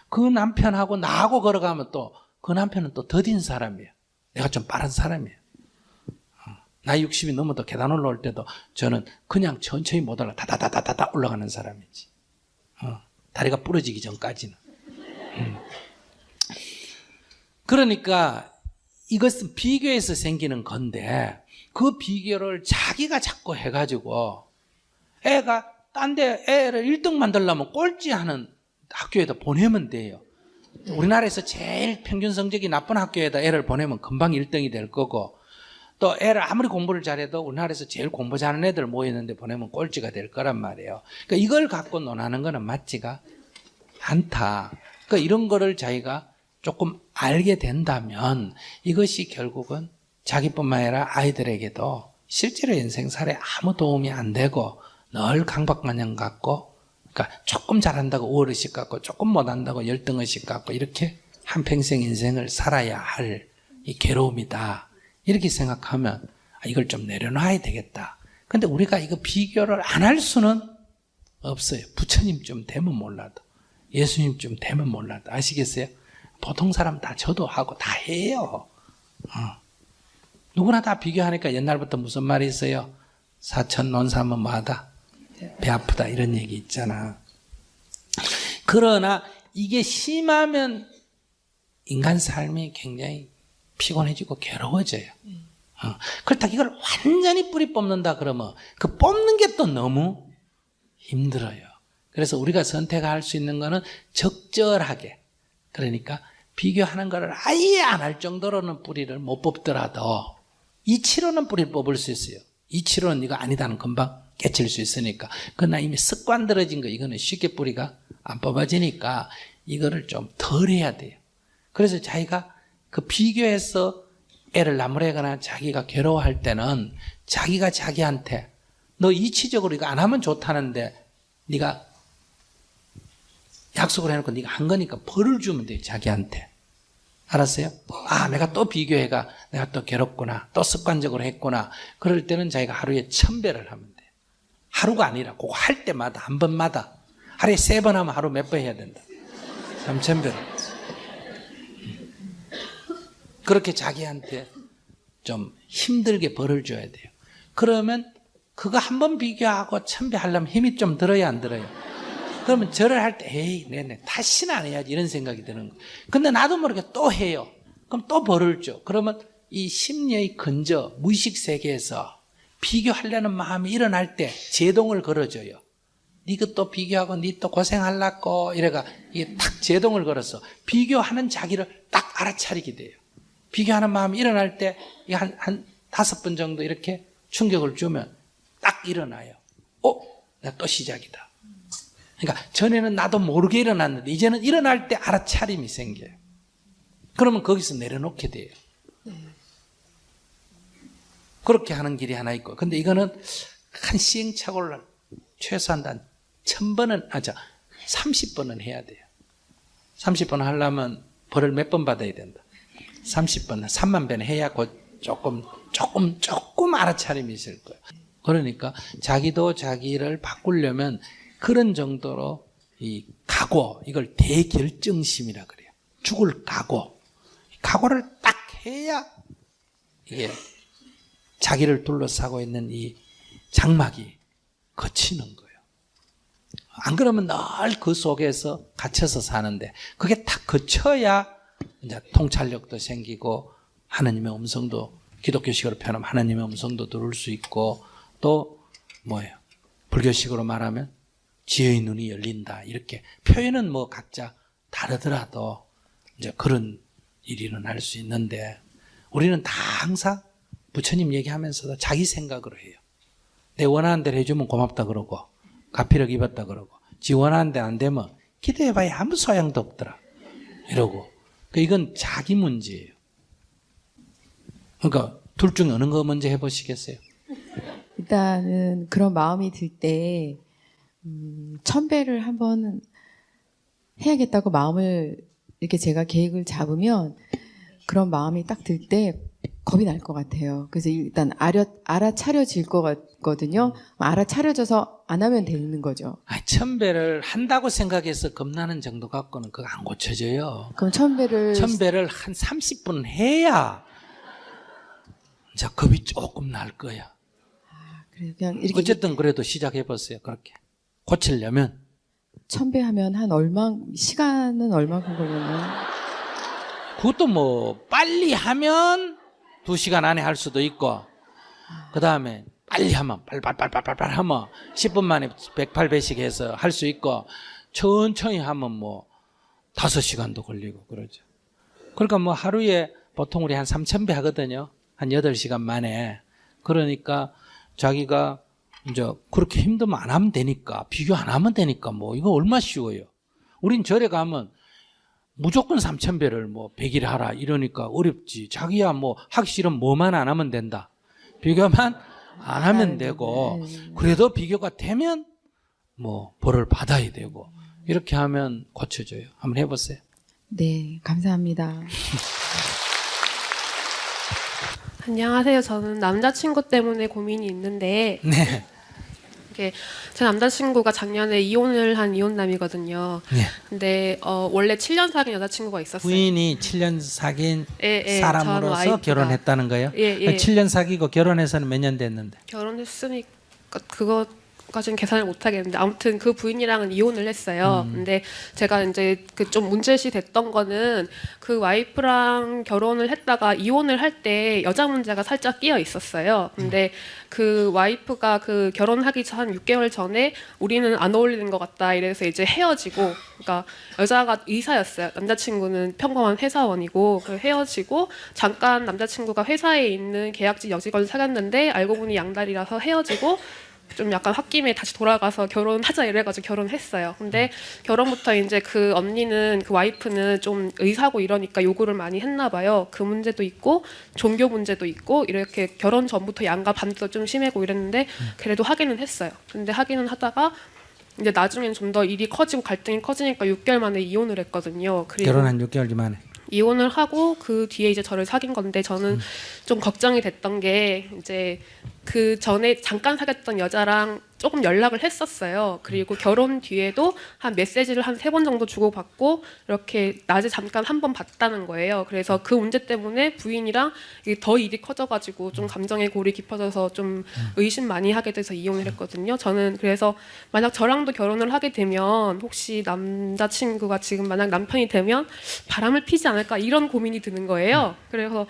그 남편하고 나하고 걸어가면 또 그 남편은 또 더딘 사람이에요. 내가 좀 빠른 사람이에요. 나이 60이 넘어도 계단 올라올 때도 저는 그냥 천천히 못 올라 다다다다다 올라가는 사람이지. 다리가 부러지기 전까지는. 그러니까 이것은 비교에서 생기는 건데 그 비교를 자기가 자꾸 해가지고 애가 딴 데 애를 1등 만들려면 꼴찌하는 학교에다 보내면 돼요. 우리나라에서 제일 평균 성적이 나쁜 학교에다 애를 보내면 금방 1등이 될 거고 또 애를 아무리 공부를 잘해도 우리나라에서 제일 공부 잘하는 애들 모이는데 보내면 꼴찌가 될 거란 말이에요. 그러니까 이걸 갖고 논하는 거는 맞지가 않다. 그러니까 이런 거를 자기가 조금 알게 된다면 이것이 결국은 자기뿐만 아니라 아이들에게도 실제로 인생살에 아무 도움이 안 되고 늘 강박관념 갖고 그러니까 조금 잘한다고 우월의식 갖고 조금 못한다고 열등의식 갖고 이렇게 한평생 인생을 살아야 할 이 괴로움이다. 이렇게 생각하면 이걸 좀 내려놔야 되겠다. 근데 우리가 이거 비교를 안 할 수는 없어요. 부처님 좀 되면 몰라도 예수님 좀 되면 몰라도 아시겠어요? 보통 사람 다 저도 하고 다 해요. 누구나 다 비교하니까 옛날부터 무슨 말이 있어요? 사천 논사하면 뭐하다? 배 아프다 이런 얘기 있잖아. 그러나 이게 심하면 인간 삶이 굉장히 피곤해지고 괴로워져요. 그렇다고 이걸 완전히 뿌리 뽑는다 그러면 그 뽑는 게 또 너무 힘들어요. 그래서 우리가 선택할 수 있는 거는 적절하게, 그러니까 비교하는 거를 아예 안 할 정도로는 뿌리를 못 뽑더라도 이치로는 뿌리를 뽑을 수 있어요. 이치로는 이거 아니다는 금방 깨칠 수 있으니까. 그러나 이미 습관 들어진 거 이거는 쉽게 뿌리가 안 뽑아지니까 이거를 좀 덜 해야 돼요. 그래서 자기가 그 비교해서 애를 나무래거나 자기가 괴로워할 때는 자기가 자기한테 너 이치적으로 이거 안 하면 좋다는데 네가 약속을 해놓고 네가 한 거니까 벌을 주면 돼요. 자기한테. 알았어요? 아, 내가 또 비교해가 내가 또 괴롭구나, 또 습관적으로 했구나. 그럴 때는 자기가 하루에 1000배를 하면 돼요. 하루가 아니라 그거 할 때마다 한 번마다 하루에 3번 하면 하루 몇 번 해야 된다. 3000배를. 그렇게 자기한테 좀 힘들게 벌을 줘야 돼요. 그러면 그거 한 번 비교하고 1000배 하려면 힘이 좀 들어야 안 들어요? 그러면 절을 할 때 에이 네네 다시는 안 해야지 이런 생각이 드는 거예요. 근데 나도 모르게 또 해요. 그럼 또 벌을 줘. 그러면 이 심리의 근저 무의식 세계에서 비교하려는 마음이 일어날 때 제동을 걸어줘요. 니가 또 비교하고 니 또 고생하려고 이래가 이게 딱 제동을 걸어서 비교하는 자기를 딱 알아차리게 돼요. 비교하는 마음이 일어날 때 한 5번 정도 이렇게 충격을 주면 딱 일어나요. 내가 또 시작이다. 그러니까 전에는 나도 모르게 일어났는데 이제는 일어날 때 알아차림이 생겨요. 그러면 거기서 내려놓게 돼요. 그렇게 하는 길이 하나 있고, 근데 이거는 한 시행착오를 최소한 1000번은 30번은 해야 돼요. 30번 하려면 벌을 몇 번 받아야 된다. 30번, 3만 배는 해야 조금 알아차림이 있을 거예요. 그러니까 자기도 자기를 바꾸려면 그런 정도로 이 각오, 이걸 대결정심이라 그래요. 죽을 각오를 딱 해야 이게 자기를 둘러싸고 있는 이 장막이 거치는 거예요. 안 그러면 늘 그 속에서 갇혀서 사는데 그게 딱 거쳐야 이제 통찰력도 생기고 하나님의 음성도, 기독교식으로 표현하면 하나님의 음성도 들을 수 있고, 또 불교식으로 말하면 지혜의 눈이 열린다. 이렇게 표현은 각자 다르더라도 이제 그런 일이 일어날 수 있는데, 우리는 다 항상 부처님 얘기하면서도 자기 생각으로 해요. 내 원하는 대로 해주면 고맙다 그러고, 가피력 입었다 그러고, 지 원하는 데 안 되면 기도해봐야 아무 소양도 없더라 이러고. 이건 자기 문제예요. 그러니까 둘 중에 어느 거 먼저 해보시겠어요? 일단은 그런 마음이 들 때 1000배를 한번 해야겠다고 마음을 이렇게 제가 계획을 잡으면 그런 마음이 딱 들 때 겁이 날 것 같아요. 그래서 일단 알아차려질 것 같거든요. 알아차려져서 안 하면 되는 거죠. 1000배를 한다고 생각해서 겁나는 정도 갖고는 그거 안 고쳐져요. 그럼 1000배를 한 30분 해야 자 겁이 조금 날 거야. 그래요. 그냥 이렇게 어쨌든 그래도 시작해 보세요. 그렇게 고치려면 1000배 하면 시간은 얼마큼 걸리나요? 그것도 빨리 하면 2시간 안에 할 수도 있고, 그 다음에 빨리 하면 빨빨빨빨빨 하면 10분 만에 108배씩 해서 할 수 있고, 천천히 하면 5시간도 걸리고 그러죠. 그러니까 하루에 보통 우리 한 3000배 하거든요. 한 8시간 만에. 그러니까 자기가 이제 그렇게 힘들면 안 하면 되니까, 비교 안 하면 되니까 이거 얼마나 쉬워요. 우린 절에 가면 무조건 3000배를 100일 하라 이러니까 어렵지. 자기야 하기 싫으면 뭐만 안 하면 된다. 비교만 안 하면 되고, 그래도 비교가 되면 벌을 받아야 되고, 이렇게 하면 고쳐져요. 한번 해보세요. 네, 감사합니다. 안녕하세요. 저는 남자친구 때문에 고민이 있는데, 네. 제 남자친구가 작년에 이혼을 한 이혼남이거든요. 네. 근데 원래 7년 사귄 여자친구가 있었어요. 부인이 7년 사귄 저는 사람으로서 와이프가. 결혼했다는 거예요? 예. 7년 사귀고 결혼해서는 몇 년 됐는데? 결혼했으니까 그거 까지는 계산을 못 하겠는데 아무튼 그 부인이랑은 이혼을 했어요. 근데 제가 이제 그 좀 문제시 됐던 거는 그 와이프랑 결혼을 했다가 이혼을 할 때 여자 문제가 살짝 끼어 있었어요. 근데 그 와이프가 그 결혼하기 한 6개월 전에 우리는 안 어울리는 것 같다 이래서 이제 헤어지고, 그러니까 여자가 의사였어요. 남자친구는 평범한 회사원이고, 그 헤어지고 잠깐 남자친구가 회사에 있는 계약직 여직원을 사귀었는데 알고 보니 양다리라서 헤어지고 좀 약간 홧김에 다시 돌아가서 결혼하자 이래가지고 결혼했어요. 근데 결혼부터 이제 그 언니는, 그 와이프는 좀 의사고 이러니까 요구를 많이 했나 봐요. 그 문제도 있고 종교 문제도 있고 이렇게 결혼 전부터 양가 반대도 좀 심하고 이랬는데 그래도 하기는 했어요. 근데 하기는 하다가 이제 나중엔 좀 더 일이 커지고 갈등이 커지니까 6개월 만에 이혼을 했거든요. 그리고 결혼한 6개월 만에. 이혼을 하고 그 뒤에 이제 저를 사귄 건데 저는 좀 걱정이 됐던 게 이제 그 전에 잠깐 사귀었던 여자랑 조금 연락을 했었어요. 그리고 결혼 뒤에도 한 메시지를 한 3번 정도 주고받고 이렇게 낮에 잠깐 한 번 봤다는 거예요. 그래서 그 문제 때문에 부인이랑 이게 더 일이 커져가지고 좀 감정의 골이 깊어져서 좀 의심 많이 하게 돼서 이혼을 했거든요. 저는 그래서 만약 저랑도 결혼을 하게 되면 혹시 남자친구가 지금 만약 남편이 되면 바람을 피지 않을까 이런 고민이 드는 거예요. 그래서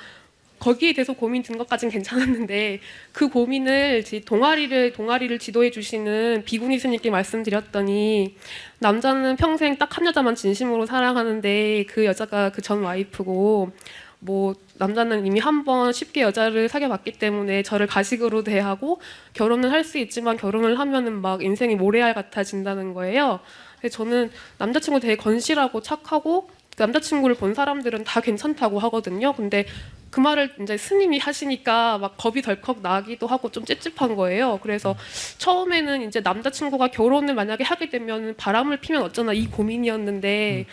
거기에 대해서 고민 든 것까지는 괜찮았는데 그 고민을 동아리를 지도해 주시는 비구니 스님께 말씀드렸더니 남자는 평생 딱 한 여자만 진심으로 사랑하는데 그 여자가 그 전 와이프고 뭐 남자는 이미 한 번 쉽게 여자를 사귀어봤기 때문에 저를 가식으로 대하고 결혼을 할 수 있지만 결혼을 하면은 막 인생이 모래알 같아진다는 거예요. 그래서 저는 남자친구 되게 건실하고 착하고 남자친구를 본 사람들은 다 괜찮다고 하거든요. 근데 그 말을 이제 스님이 하시니까 막 겁이 덜컥 나기도 하고 좀 찝찝한 거예요. 그래서 처음에는 이제 남자친구가 결혼을 만약에 하게 되면 바람을 피면 어쩌나 이 고민이었는데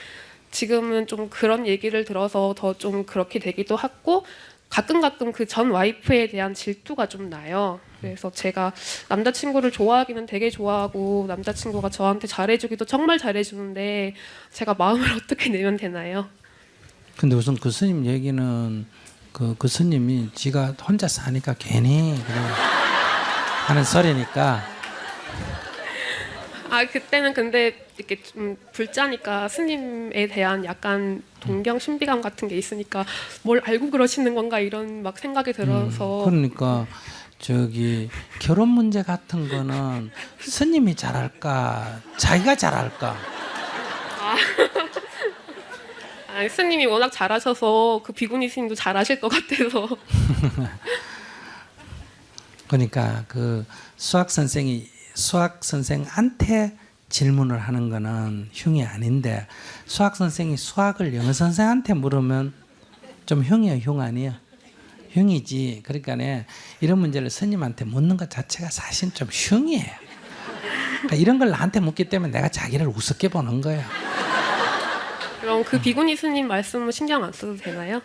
지금은 좀 그런 얘기를 들어서 더 좀 그렇게 되기도 하고 가끔 그 전 와이프에 대한 질투가 좀 나요. 그래서 제가 남자친구를 좋아하기는 되게 좋아하고 남자친구가 저한테 잘해주기도 정말 잘해주는데 제가 마음을 어떻게 내면 되나요? 근데 우선 그 스님 얘기는 그 스님이 지가 혼자 사니까 괜히 그냥 하는 소리니까. 아 그때는 근데 이렇게 좀 불자니까 스님에 대한 약간 동경 신비감 같은 게 있으니까 뭘 알고 그러시는 건가 이런 막 생각이 들어서 그러니까 저기 결혼 문제 같은 거는 스님이 잘할까 자기가 잘할까. 아, 스님이 워낙 잘하셔서 그 비구니 스님도 잘하실 것 같아서 그러니까 그 수학 선생한테 질문을 하는 거는 흉이 아닌데 수학 선생이 수학을 영어 선생한테 물으면 좀 흉이야 흉 아니야? 흉이지. 그러니까 이런 문제를 스님한테 묻는 것 자체가 사실 좀 흉이에요. 그러니까 이런 걸 나한테 묻기 때문에 내가 자기를 우습게 보는 거예요. 그럼 그 비구니 스님 말씀은 신경 안 써도 되나요?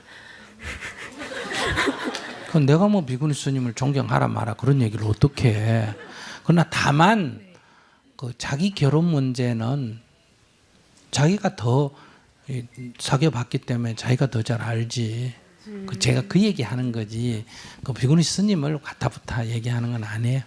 그건 내가 뭐 비구니 스님을 존경하라 마라 그런 얘기를 어떻게 해. 그러나 다만 그 자기 결혼 문제는 자기가 더 사귀어봤기 때문에 자기가 더 잘 알지. 제가 그 얘기하는 거지. 그 비구니 스님을 가타부타 얘기하는 건 아니에요.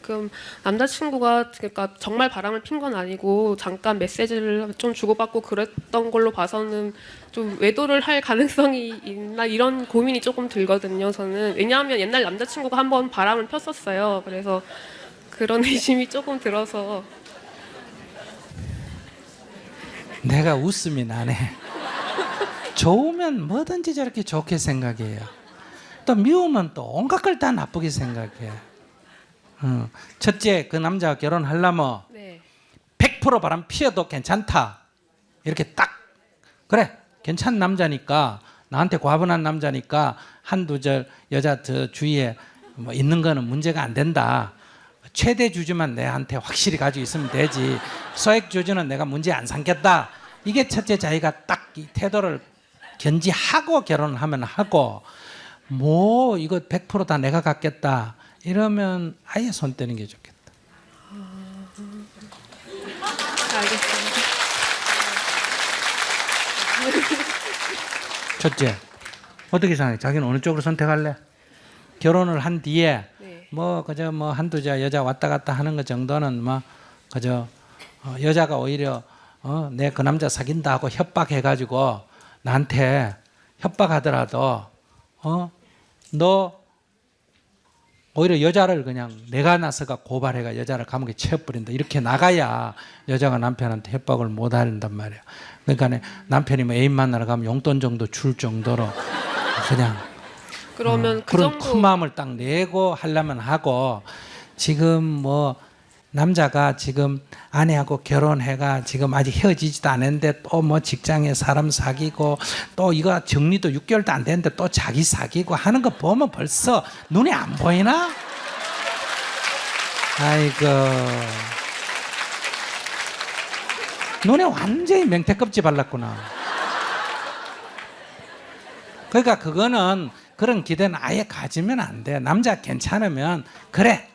그럼 남자친구가 그러니까 정말 바람을 핀 건 아니고 잠깐 메시지를 좀 주고받고 그랬던 걸로 봐서는 좀 외도를 할 가능성이 있나 이런 고민이 조금 들거든요. 저는 왜냐하면 옛날 남자친구가 한번 바람을 폈었어요. 그래서 그런 의심이 조금 들어서 내가 웃음이 나네. 좋으면 뭐든지 저렇게 좋게 생각해요. 또 미우면 또 온갖 걸 다 나쁘게 생각해. 첫째, 그 남자가 결혼하려면 네. 100% 바람 피어도 괜찮다. 이렇게 딱 그래 괜찮은 남자니까 나한테 과분한 남자니까 한두 절 여자 저 주위에 뭐 있는 거는 문제가 안 된다. 최대 주주만 내한테 확실히 가지고 있으면 되지. 소액 주주는 내가 문제 안 삼겠다. 이게 첫째 자기가 딱 이 태도를 견지하고 결혼을 하면 하고 뭐 이거 100% 다 내가 갖겠다. 이러면 아예 손 떼는 게 좋겠다. 알겠습니다. 첫째, 어떻게 생각해? 자기는 어느 쪽으로 선택할래? 결혼을 한 뒤에 네. 뭐 그저 뭐 한두 자 여자 왔다 갔다 하는 것 정도는 뭐 그저 여자가 오히려 내 그 남자 사귄다 하고 협박해가지고 나한테 협박하더라도 너 오히려 여자를 그냥 내가 나서가 고발해가 여자를 감옥에 채워버린다 이렇게 나가야 여자가 남편한테 협박을 못 한단 말이야. 그러니까 남편이 뭐 애인 만나러 가면 용돈 정도 줄 정도로 그냥 그러면 그 그런 정도 큰 마음을 딱 내고 하려면 하고, 지금 뭐 남자가 지금 아내하고 결혼해가 지금 아직 헤어지지도 않았는데 또 뭐 직장에 사람 사귀고 또 이거 정리도 6개월도 안 됐는데 또 자기 사귀고 하는 거 보면 벌써 눈에 안 보이나? 아이고, 눈에 완전히 명태껍질 발랐구나. 그러니까 그거는 그런 기대는 아예 가지면 안 돼. 남자 괜찮으면 그래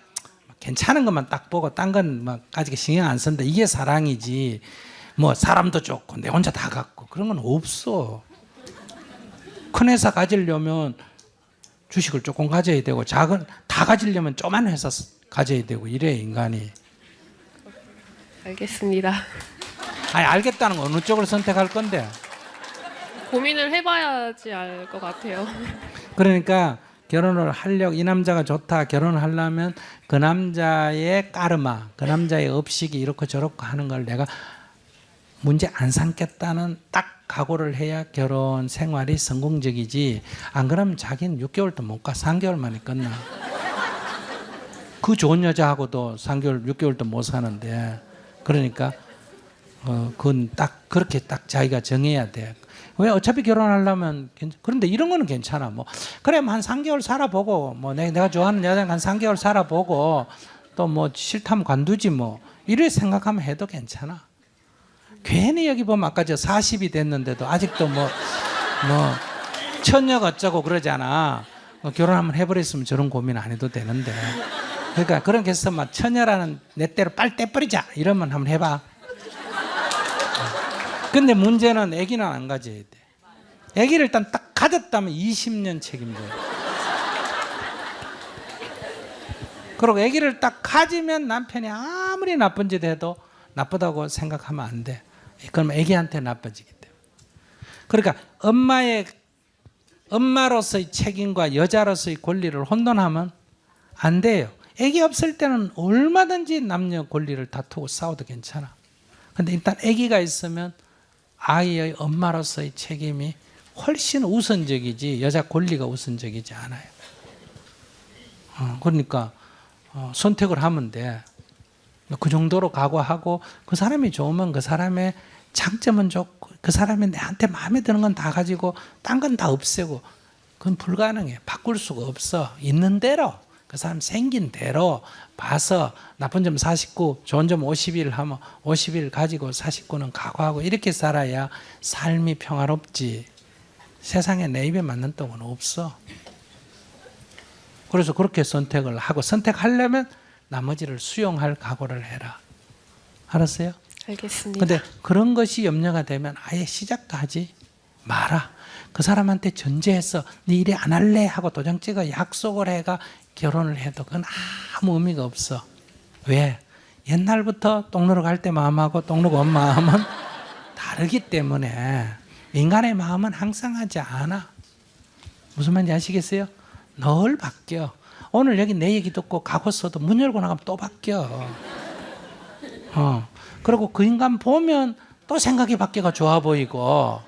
괜찮은 것만 딱 보고 딴 건 막 아직 신경 안 쓴다. 이게 사랑이지. 뭐 사람도 좋고 내 혼자 다 갖고 그런 건 없어. 큰 회사 가지려면 주식을 조금 가져야 되고 작은 다 가지려면 조그만 회사 가져야 되고 이래 인간이. 알겠습니다. 아니 알겠다는 건 어느 쪽을 선택할 건데. 고민을 해봐야지 알 것 같아요. 그러니까 결혼을 하려고 이 남자가 좋다 결혼을 하려면 그 남자의 까르마 그 남자의 업식이 이렇고 저렇고 하는 걸 내가 문제 안 삼겠다는 딱 각오를 해야 결혼 생활이 성공적이지. 안 그러면 자기는 6개월도 못 가. 3개월 만에 끝나. 그 좋은 여자하고도 3개월 6개월도 못 사는데. 그러니까 그건 딱 그렇게 딱 자기가 정해야 돼. 왜 어차피 결혼하려면 그런데 이런 거는 괜찮아. 뭐 그래 한 3개월 살아보고 뭐 내가 좋아하는 여자랑 한 3개월 살아보고 또 뭐 싫다면 관두지 뭐 이래 생각하면 해도 괜찮아. 괜히 여기 보면 아까 저 40이 됐는데도 아직도 뭐 처녀가 어쩌고 그러잖아. 결혼 한번 해버렸으면 저런 고민 안 해도 되는데. 그러니까 그런 게 있어 막 처녀라는 내 때로 빨리 떼버리자 이러면 한번 해봐. 근데 문제는 아기는 안 가져야 돼. 아기를 일단 딱 가졌다면 20년 책임져요. 그리고 아기를 딱 가지면 남편이 아무리 나쁜 짓 해도 나쁘다고 생각하면 안 돼. 그럼 아기한테 나빠지기 때문에. 그러니까 엄마로서의 책임과 여자로서의 권리를 혼돈하면 안 돼요. 아기 없을 때는 얼마든지 남녀 권리를 다투고 싸워도 괜찮아. 근데 일단 아기가 있으면 아이의 엄마로서의 책임이 훨씬 우선적이지 여자 권리가 우선적이지 않아요. 그러니까 선택을 하면 돼. 그 정도로 각오하고 그 사람이 좋으면 그 사람의 장점은 좋고 그 사람이 내한테 마음에 드는 건 다 가지고 딴 건 다 없애고 그건 불가능해. 바꿀 수가 없어. 있는 대로 그 사람 생긴 대로 봐서 나쁜 점 49, 좋은 점 50일 하면 50일 가지고 49는 각오하고 이렇게 살아야 삶이 평화롭지. 세상에 내 입에 맞는 떡은 없어. 그래서 그렇게 선택을 하고 선택하려면 나머지를 수용할 각오를 해라. 알았어요? 알겠습니다. 근데 그런 것이 염려가 되면 아예 시작도 하지 마라. 그 사람한테 전제해서 네 일에 안 할래 하고 도장 찍어 약속을 해가 결혼을 해도 그건 아무 의미가 없어. 왜? 옛날부터 똥누러 갈 때 마음하고 똥누러 온 마음은 다르기 때문에 인간의 마음은 항상 하지 않아. 무슨 말인지 아시겠어요? 늘 바뀌어. 오늘 여기 내 얘기 듣고 가고 써도 문 열고 나가면 또 바뀌어. 그리고 그 인간 보면 또 생각이 바뀌어가 좋아 보이고.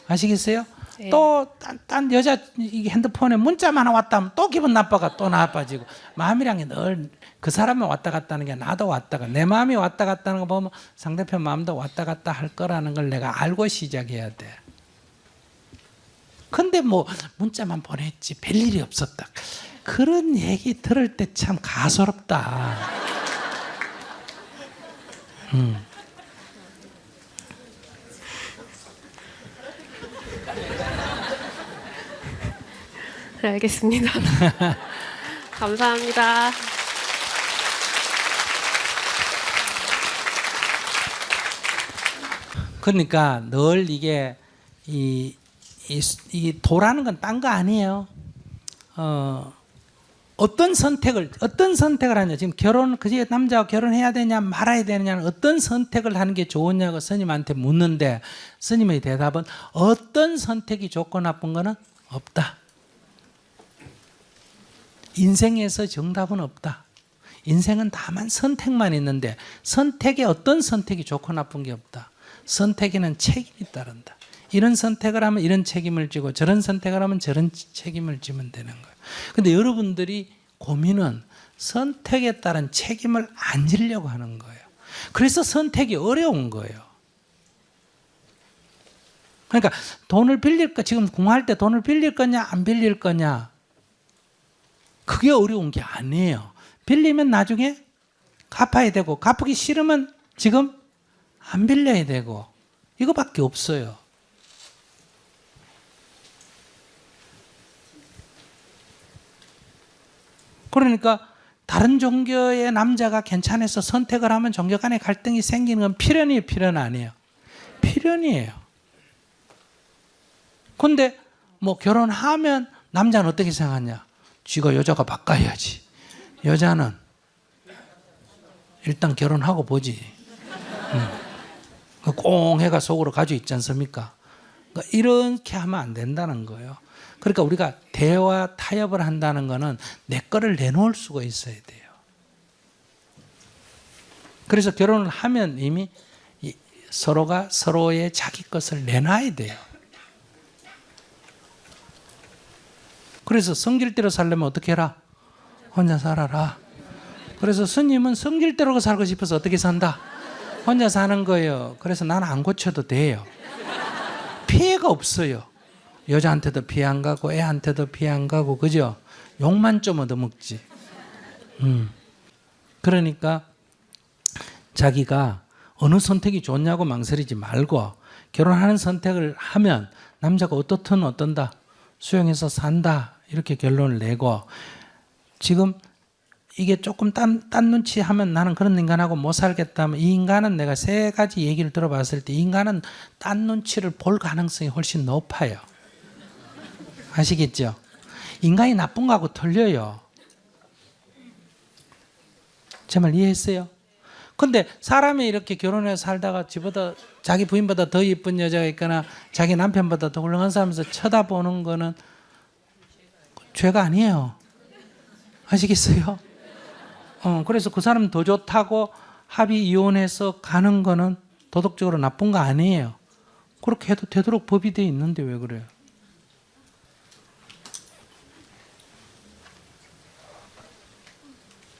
아시겠어요? 네. 또 딴 여자 핸드폰에 문자만 하나 왔다면 또 기분 나빠가 또 나빠지고. 마음이란 게 늘 그 사람이 왔다 갔다 하는 게 나도 왔다가 내 마음이 왔다 갔다 하는 거 보면 상대편 마음도 왔다 갔다 할 거라는 걸 내가 알고 시작해야 돼. 근데 뭐 문자만 보냈지 별일이 없었다. 그런 얘기 들을 때 참 가소롭다. 네, 알겠습니다. 감사합니다. 그러니까 늘 이게 이 도라는 건 딴 거 아니에요. 어떤 선택을 하냐. 지금 그게 남자와 결혼해야 되냐 말아야 되느냐는 어떤 선택을 하는 게 좋으냐고 스님한테 묻는데 스님의 대답은 어떤 선택이 좋고 나쁜 거는 없다. 인생에서 정답은 없다. 인생은 다만 선택만 있는데 선택에 어떤 선택이 좋고 나쁜 게 없다. 선택에는 책임이 따른다. 이런 선택을 하면 이런 책임을 지고 저런 선택을 하면 저런 책임을 지면 되는 거예요. 근데 여러분들이 고민은 선택에 따른 책임을 안 지려고 하는 거예요. 그래서 선택이 어려운 거예요. 그러니까 돈을 빌릴 거, 지금 공부할 때 돈을 빌릴 거냐 안 빌릴 거냐, 그게 어려운 게 아니에요. 빌리면 나중에 갚아야 되고 갚기 싫으면 지금 안 빌려야 되고 이거밖에 없어요. 그러니까 다른 종교의 남자가 괜찮아서 선택을 하면 종교 간의 갈등이 생기는 건 필연이에요, 필연 아니에요? 필연이에요. 근데 뭐 결혼하면 남자는 어떻게 생각하냐? 쥐가 여자가 바꿔야지. 여자는 일단 결혼하고 보지. 꽁 해가 속으로 가지고 있지 않습니까? 그러니까 이렇게 하면 안 된다는 거예요. 그러니까 우리가 대화 타협을 한다는 거는 내 거를 내놓을 수가 있어야 돼요. 그래서 결혼을 하면 이미 서로가 서로의 자기 것을 내놔야 돼요. 그래서 성질대로 살려면 어떻게 해라? 혼자 살아라. 그래서 스님은 성질대로 살고 싶어서 어떻게 산다? 혼자 사는 거예요. 그래서 나는 안 고쳐도 돼요. 피해가 없어요. 여자한테도 피해 안 가고 애한테도 피해 안 가고, 그죠? 욕만 좀 얻어먹지. 그러니까 자기가 어느 선택이 좋냐고 망설이지 말고 결혼하는 선택을 하면 남자가 어떻든 어떤다, 수용해서 산다, 이렇게 결론을 내고, 지금 이게 조금 딴 눈치 하면 나는 그런 인간하고 못 살겠다 하면, 이 인간은 내가 3가지 얘기를 들어봤을 때 이 인간은 딴 눈치를 볼 가능성이 훨씬 높아요. 아시겠죠? 인간이 나쁜 거하고 틀려요. 제 말 이해했어요? 근데 사람이 이렇게 결혼해서 살다가 지보다, 자기 부인보다 더 예쁜 여자가 있거나 자기 남편보다 더 훌륭한 사람에서 쳐다보는 거는 죄가 아니에요. 아시겠어요? 그래서 그 사람 더 좋다고 합의 이혼해서 가는 거는 도덕적으로 나쁜 거 아니에요. 그렇게 해도 되도록 법이 돼 있는데 왜 그래요?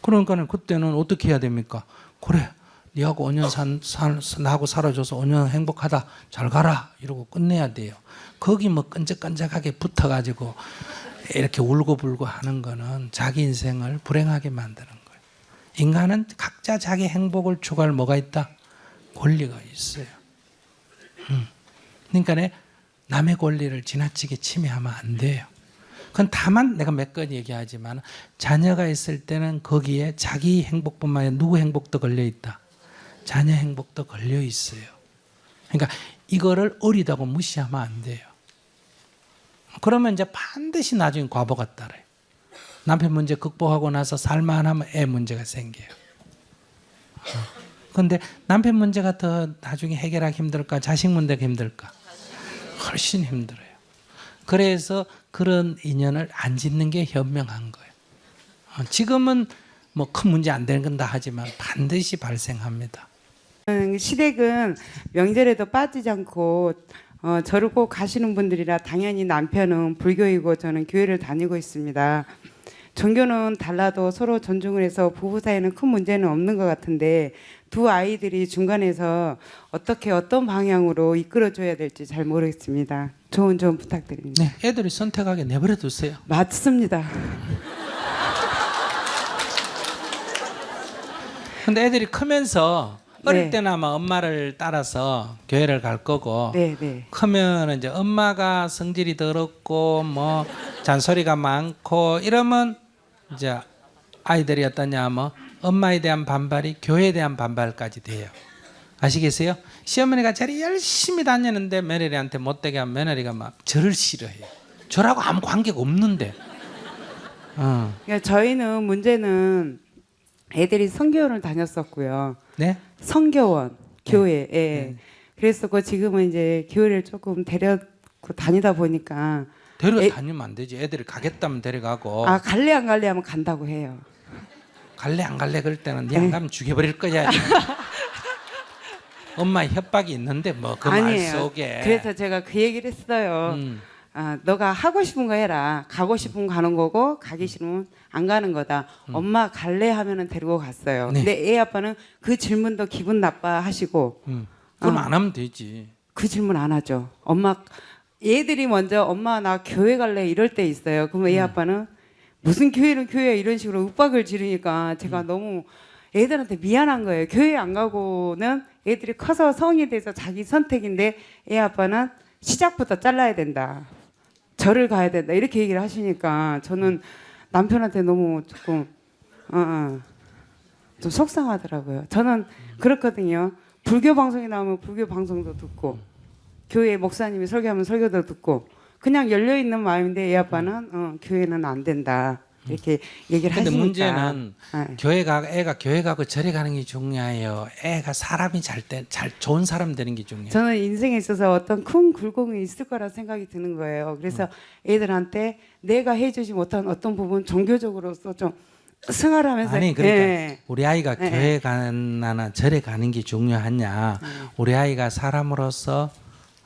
그러니까 그때는 어떻게 해야 됩니까? 그래, 니하고 5년 나하고 살아줘서 5년 행복하다, 잘 가라, 이러고 끝내야 돼요. 거기 뭐 끈적끈적하게 붙어가지고 이렇게 울고불고 하는 거는 자기 인생을 불행하게 만드는 거예요. 인간은 각자 자기 행복을 추구할 뭐가 있다? 권리가 있어요. 그러니까 남의 권리를 지나치게 침해하면 안 돼요. 그건 다만 내가 몇 번 얘기하지만 자녀가 있을 때는 거기에 자기 행복뿐만 아니라 누구 행복도 걸려 있다. 자녀 행복도 걸려 있어요. 그러니까 이거를 어리다고 무시하면 안 돼요. 그러면 이제 반드시 나중에 과보가 따라요. 남편 문제 극복하고 나서 살만하면 애 문제가 생겨요. 그런데 남편 문제가 더 나중에 해결하기 힘들까? 자식 문제가 힘들까? 훨씬 힘들어요. 그래서 그런 인연을 안 짓는 게 현명한 거예요. 지금은 뭐 큰 문제 안 되는 건 다 하지만 반드시 발생합니다. 시댁은 명절에도 빠지지 않고 절을 꼭 가시는 분들이라 당연히 남편은 불교이고 저는 교회를 다니고 있습니다. 종교는 달라도 서로 존중을 해서 부부 사이에는 큰 문제는 없는 것 같은데 두 아이들이 중간에서 어떻게 어떤 방향으로 이끌어줘야 될지 잘 모르겠습니다. 조언 좀 부탁드립니다. 네, 애들이 선택하게 내버려 두세요. 맞습니다. 근데 애들이 크면서 어릴 네. 때는 아마 엄마를 따라서 교회를 갈 거고, 네. 크면 이제 엄마가 성질이 더럽고 뭐 잔소리가 많고 이러면 이제 아이들이 어떠냐, 뭐 엄마에 대한 반발이 교회에 대한 반발까지 돼요. 아시겠어요? 시어머니가 제일 열심히 다니는데 며느리한테 못되게 하면 며느리가 막 저를 싫어해요. 저라고 아무 관계가 없는데. 그러니까 저희는 문제는 애들이 성교원을 다녔었고요. 네? 성교원 교회. 예. 네. 그랬었고 지금은 이제 교회를 조금 데려고 다니다 보니까 데려다니면 안 되지. 애들이 가겠다면 데려가고 아 갈래 안 갈래 하면 간다고 해요. 갈래 안 갈래 그럴 때는 네 안 가면 죽여버릴 거야. 엄마 협박이 있는데 뭐 그 말 아니에요. 속에. 그래서 제가 그 얘기를 했어요. 음. 아, 너가 하고 싶은 거 해라. 가고 싶으면 가는 거고 가기 싫으면 안 가는 거다. 엄마 갈래 하면은 데리고 갔어요. 네. 근데 애 아빠는 그 질문도 기분 나빠 하시고 그럼 안 하면 되지. 그 질문 안 하죠. 엄마 얘들이 먼저 엄마 나 교회 갈래 이럴 때 있어요. 그러면 애 아빠는 무슨 교회는 교회야 이런 식으로 윽박을 지르니까 제가 너무 애들한테 미안한 거예요. 교회 안 가고는 애들이 커서 성이 돼서 자기 선택인데 애 아빠는 시작부터 잘라야 된다. 절을 가야 된다. 이렇게 얘기를 하시니까 저는 남편한테 너무 조금 좀 속상하더라고요. 저는 그렇거든요. 불교 방송에 나오면 불교 방송도 듣고 교회 목사님이 설교하면 설교도 듣고 그냥 열려 있는 마음인데 애 아빠는 교회는 안 된다. 이렇게 얘기를 근데 하시니까. 문제는 네. 애가 교회 가고 절에 가는 게 중요해요. 애가 사람이 잘 좋은 사람 되는 게 중요해요. 저는 인생에 있어서 어떤 큰 굴곡이 있을 거라 생각이 드는 거예요. 그래서 애들한테 내가 해주지 못한 어떤 부분 종교적으로서 좀 승화하면서 아니 그러니까 예. 우리 아이가 예. 교회 가나 절에 가는 게 중요하냐? 우리 아이가 사람으로서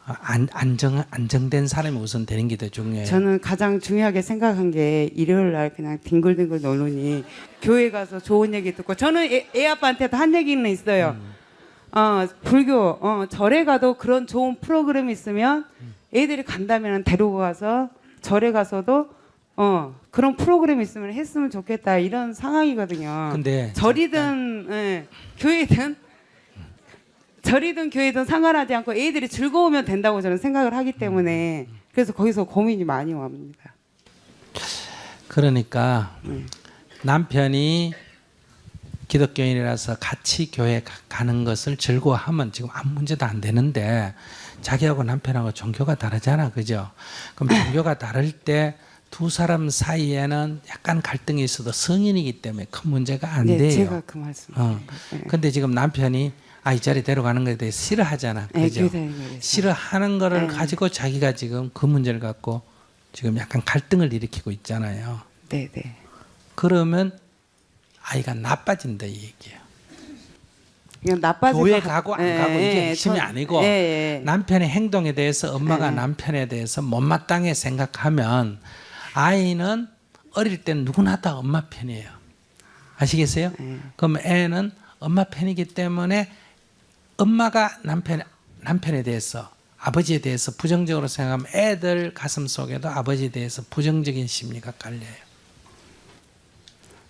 안정된 사람이 우선 되는 게 더 중요해요. 저는 가장 중요하게 생각한 게 일요일 날 그냥 뒹굴뒹굴 놀느니 교회 가서 좋은 얘기 듣고 저는 애 아빠한테도 한 얘기는 있어요. 불교 절에 가도 그런 좋은 프로그램이 있으면 애들이 간다면 데리고 가서 절에 가서도 그런 프로그램이 있으면 했으면 좋겠다 이런 상황이거든요. 근데 절이든 교회든 절이든 교회든 상관하지 않고 애들이 즐거우면 된다고 저는 생각을 하기 때문에 그래서 거기서 고민이 많이 옵니다. 그러니까 남편이 기독교인이라서 같이 교회 가는 것을 즐거워하면 지금 아무 문제도 안 되는데 자기하고 남편하고 종교가 다르잖아, 그죠? 그럼 종교가 다를 때 두 사람 사이에는 약간 갈등이 있어도 성인이기 때문에 큰 문제가 안 네, 돼요. 제가 그 말씀. 근데 지금 남편이 이 자리 데려가는 것에 대해서 싫어하잖아, 그죠? 싫어하는 거를 가지고 자기가 지금 그 문제를 갖고 지금 약간 갈등을 일으키고 있잖아요. 네. 그러면 아이가 나빠진다 이 얘기예요. 그냥 나빠지고 교회 가고 안 가고 이게 핵심이 아니고 남편의 행동에 대해서 엄마가 남편에 대해서 못마땅해 생각하면 아이는 어릴 땐 누구나 다 엄마 편이에요. 아시겠어요? 그럼 애는 엄마 편이기 때문에 엄마가 남편에 대해서 아버지에 대해서 부정적으로 생각하면 애들 가슴 속에도 아버지에 대해서 부정적인 심리가 깔려요.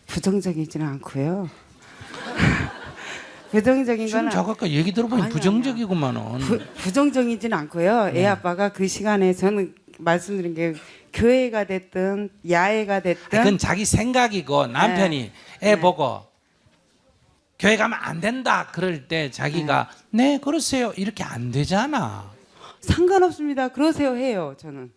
부정적이지는 않고요. 부정적인 지금 건 저거 아까 얘기 들어보니 부정적이구만은. 부정적이지는 않고요. 애 아빠가 그 시간에 저는 말씀드린 게 교회가 됐든 야외가 됐든 그건 자기 생각이고 남편이 애 보고 교회 가면 안 된다 그럴 때 자기가 네 그러세요 이렇게 안 되잖아. 상관없습니다. 그러세요 해요. 저는.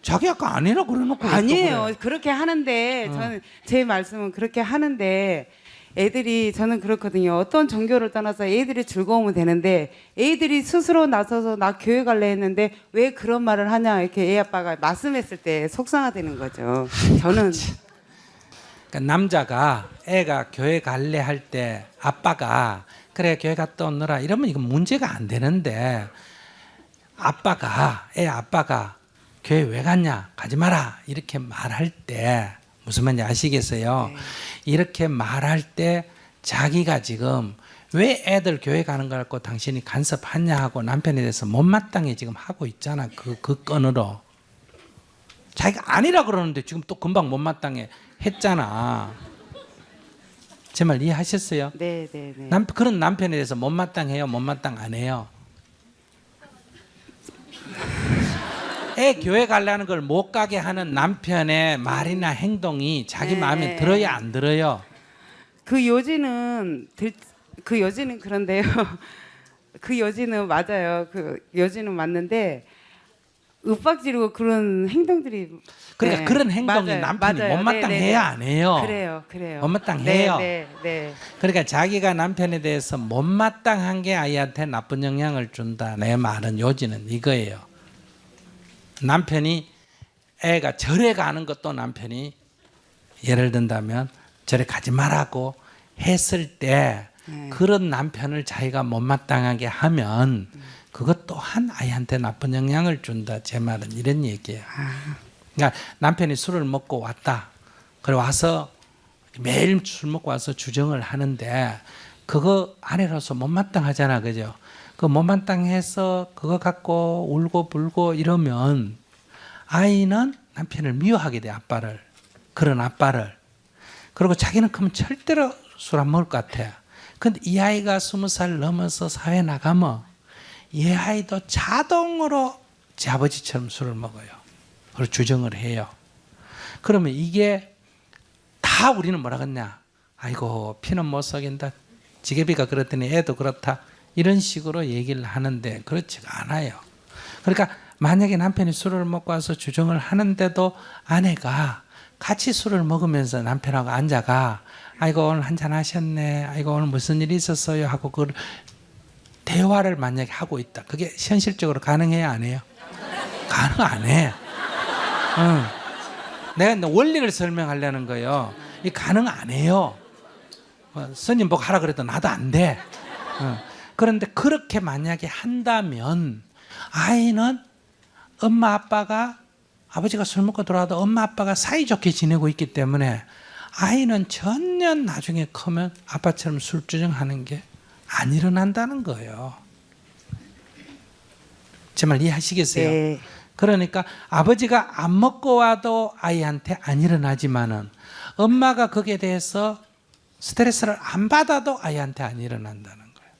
자기 아까 아니라 그래놓고 왜 또 아니에요. 그래? 그렇게 하는데 저는 제 말씀은 그렇게 하는데 애들이 저는 그렇거든요. 어떤 종교를 떠나서 애들이 즐거우면 되는데 애들이 스스로 나서서 나 교회 갈래 했는데 왜 그런 말을 하냐 이렇게 애 아빠가 말씀했을 때 속상하다는 거죠. 저는 그러니까 남자가 애가 교회 갈래 할 때 아빠가 그래 교회 갔다 오느라 이러면 이건 문제가 안 되는데 애 아빠가 교회 왜 갔냐 가지 마라 이렇게 말할 때 무슨 말인지 아시겠어요? 이렇게 말할 때 자기가 지금 왜 애들 교회 가는 걸 갖고 당신이 간섭하냐 하고 남편에 대해서 못마땅해 지금 하고 있잖아. 그 건으로. 자기가 아니라 그러는데 지금 또 금방 못마땅해 했잖아. 제 말 이해하셨어요? 네. 그런 남편에 대해서 못마땅해요? 못마땅 안 해요? 애 교회 가려는 걸 못 가게 하는 남편의 말이나 행동이 자기 마음에 들어야 안 들어요? 그 여지는 그런데요. 그 여지는 맞아요. 그 여지는 맞는데 윽박지르고 그런 행동들이 그러니까 네, 그런 행동이 맞아요. 남편이 맞아요. 못마땅해야 안 해요. 그래요. 못마땅해요. 네. 그러니까 자기가 남편에 대해서 못마땅한 게 아이한테 나쁜 영향을 준다. 내 말은 요지는 이거예요. 남편이 애가 절에 가는 것도 남편이 예를 든다면 절에 가지 말라고 했을 때 그런 남편을 자기가 못마땅하게 하면 그것 또한 아이한테 나쁜 영향을 준다. 제 말은 이런 얘기예요. 그러니까 남편이 술을 먹고 왔다. 그래 와서 매일 술 먹고 와서 주정을 하는데 그거 아내로서 못마땅하잖아, 그죠? 그 못마땅해서 그거 갖고 울고 불고 이러면 아이는 남편을 미워하게 돼, 아빠를. 그런 아빠를. 그리고 자기는 그러면 절대로 술 안 먹을 것 같아. 근데 이 아이가 20살 넘어서 사회 나가면 이 아이도 자동으로 제 아버지처럼 술을 먹어요. 그리고 주정을 해요. 그러면 이게 다 우리는 뭐라 그러냐? 아이고 피는 못 속인다. 지게비가 그렇더니 애도 그렇다. 이런 식으로 얘기를 하는데 그렇지가 않아요. 그러니까 만약에 남편이 술을 먹고 와서 주정을 하는데도 아내가 같이 술을 먹으면서 남편하고 앉아가 아이고 오늘 한잔 하셨네. 아이고 오늘 무슨 일이 있었어요 하고 그 대화를 만약에 하고 있다. 그게 현실적으로 가능해야 안 해요? 가능 안 해. 응. 내가 원리를 설명하려는 거예요. 이 가능 안 해요. 스님 보고 하라 그래도 나도 안 돼. 그런데 그렇게 만약에 한다면 아이는 엄마 아빠가 아버지가 술 먹고 돌아와도 엄마 아빠가 사이좋게 지내고 있기 때문에 아이는 전혀 나중에 크면 아빠처럼 술주정하는 게 안 일어난다는 거예요. 제 말 이해하시겠어요? 네. 그러니까 아버지가 안 먹고 와도 아이한테 안 일어나지만은 엄마가 거기에 대해서 스트레스를 안 받아도 아이한테 안 일어난다는 거예요.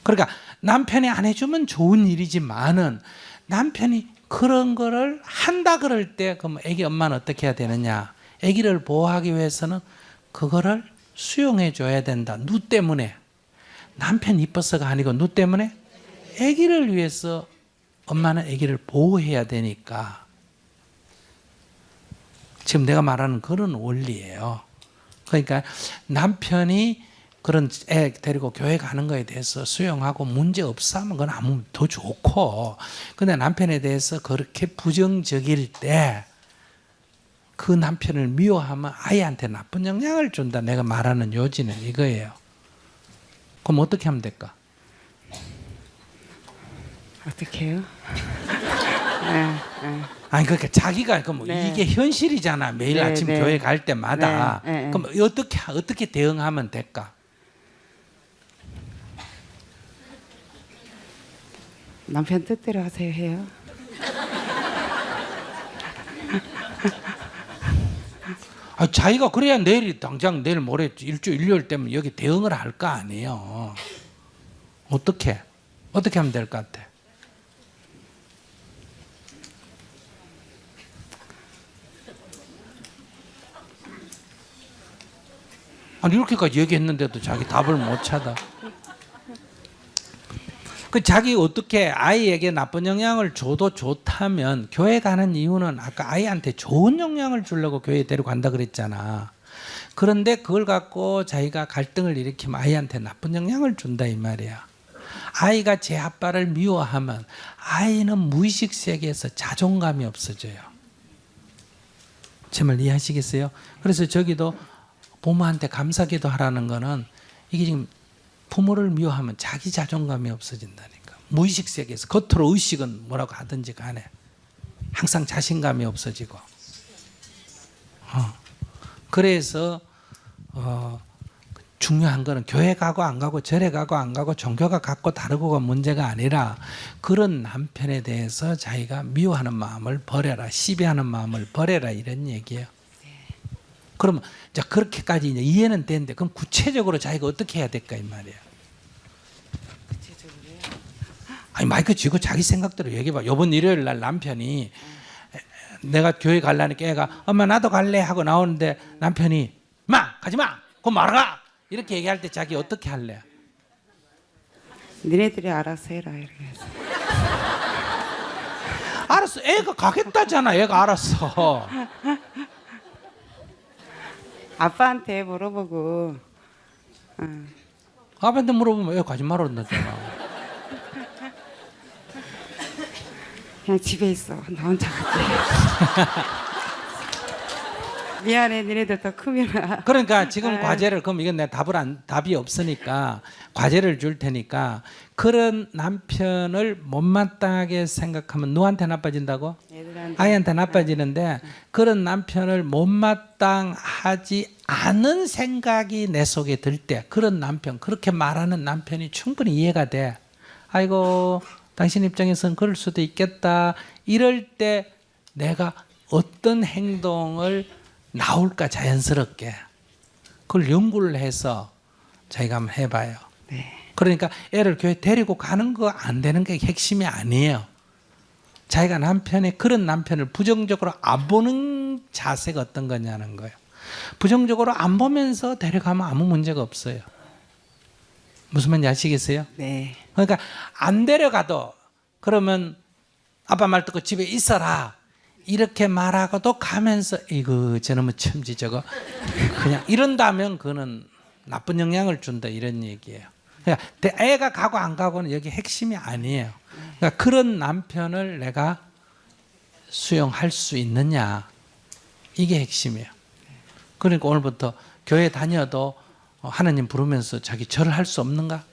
그러니까 남편이 안 해주면 좋은 일이지만은 남편이 그런 거를 한다 그럴 때 그럼 애기 엄마는 어떻게 해야 되느냐? 애기를 보호하기 위해서는 그거를 수용해 줘야 된다. 누 때문에. 남편 이뻐서가 아니고 누 때문에 애기를 위해서 엄마는 애기를 보호해야 되니까. 지금 내가 말하는 그런 원리예요. 그러니까 남편이 그런 애 데리고 교회 가는 거에 대해서 수용하고 문제 없어 하면 그건 아무 더 좋고, 근데 남편에 대해서 그렇게 부정적일 때 그 남편을 미워하면 아이한테 나쁜 영향을 준다. 내가 말하는 요지는 이거예요. 그럼 어떻게 하면 될까? 어떻게 해요? 아니 그러니까 자기가 그럼 네. 이게 현실이잖아. 매일 네, 아침 네. 교회 갈 때마다. 네. 그럼 어떻게 대응하면 될까? 남편 뜻대로 하세요 해요. 자기가 그래야 당장 내일 모레 일요일 되면 여기 대응을 할 거 아니에요. 어떻게 하면 될 것 같아? 아니 이렇게까지 얘기했는데도 자기 답을 못 찾아. 그 자기 어떻게 아이에게 나쁜 영향을 줘도 좋다면 교회 가는 이유는 아까 아이한테 좋은 영향을 주려고 교회 데려간다 그랬잖아. 그런데 그걸 갖고 자기가 갈등을 일으키면 아이한테 나쁜 영향을 준다 이 말이야. 아이가 제 아빠를 미워하면 아이는 무의식 세계에서 자존감이 없어져요. 제 말 이해하시겠어요? 그래서 저기도 부모한테 감사기도 하라는 거는 이게 지금 부모를 미워하면 자기 자존감이 없어진다니까. 무의식 세계에서 겉으로 의식은 뭐라고 하든지 간에 항상 자신감이 없어지고. 그래서 중요한 거는 교회 가고 안 가고 절에 가고 안 가고 종교가 같고 다르고가 문제가 아니라 그런 남편에 대해서 자기가 미워하는 마음을 버려라. 시비하는 마음을 버려라 이런 얘기예요. 그러면 이제 그렇게까지 이제 이해는 되는데 그럼 구체적으로 자기가 어떻게 해야 될까 이 말이에요. 아니 마이크 쥐고 자기 생각대로 얘기해봐. 이번 일요일 날 남편이 내가 교회 갈라니까 애가 엄마 나도 갈래 하고 나오는데 남편이 마 가지마 그럼 말아가 이렇게 얘기할 때 자기 어떻게 할래? 니네들이 알아서 해라 이렇게 해서. 알았어. 애가 가겠다잖아. 애가 알았어. 아빠한테 물어보고 아빠한테 물어보면 애 가지 말았다잖아. 그냥 집에 있어. 나 혼자 갈게. 미안해, 니네들 더 크면. 그러니까 지금 과제를 그럼 이건 내 답이 없으니까 과제를 줄 테니까 그런 남편을 못마땅하게 생각하면 누구한테 나빠진다고? 애들한테. 아이한테 나빠지는데 그런 남편을 못마땅하지 않은 생각이 내 속에 들 때 그런 남편 그렇게 말하는 남편이 충분히 이해가 돼. 아이고 당신 입장에서는 그럴 수도 있겠다. 이럴 때 내가 어떤 행동을 나올까 자연스럽게 그걸 연구를 해서 저희가 한번 해봐요. 네. 그러니까 애를 교회 데리고 가는 거 안 되는 게 핵심이 아니에요. 자기가 그런 남편을 부정적으로 안 보는 자세가 어떤 거냐는 거예요. 부정적으로 안 보면서 데려가면 아무 문제가 없어요. 무슨 말인지 아시겠어요? 네. 그러니까 안 데려가도 그러면 아빠 말 듣고 집에 있어라 이렇게 말하고도 가면서 이거 저놈의 첨지 저거 그냥 이런다면 그거는 나쁜 영향을 준다 이런 얘기예요. 그러니까 애가 가고 안 가고는 여기 핵심이 아니에요. 그러니까 그런 남편을 내가 수용할 수 있느냐 이게 핵심이에요. 그러니까 오늘부터 교회 다녀도 하나님 부르면서 자기 절을 할 수 없는가?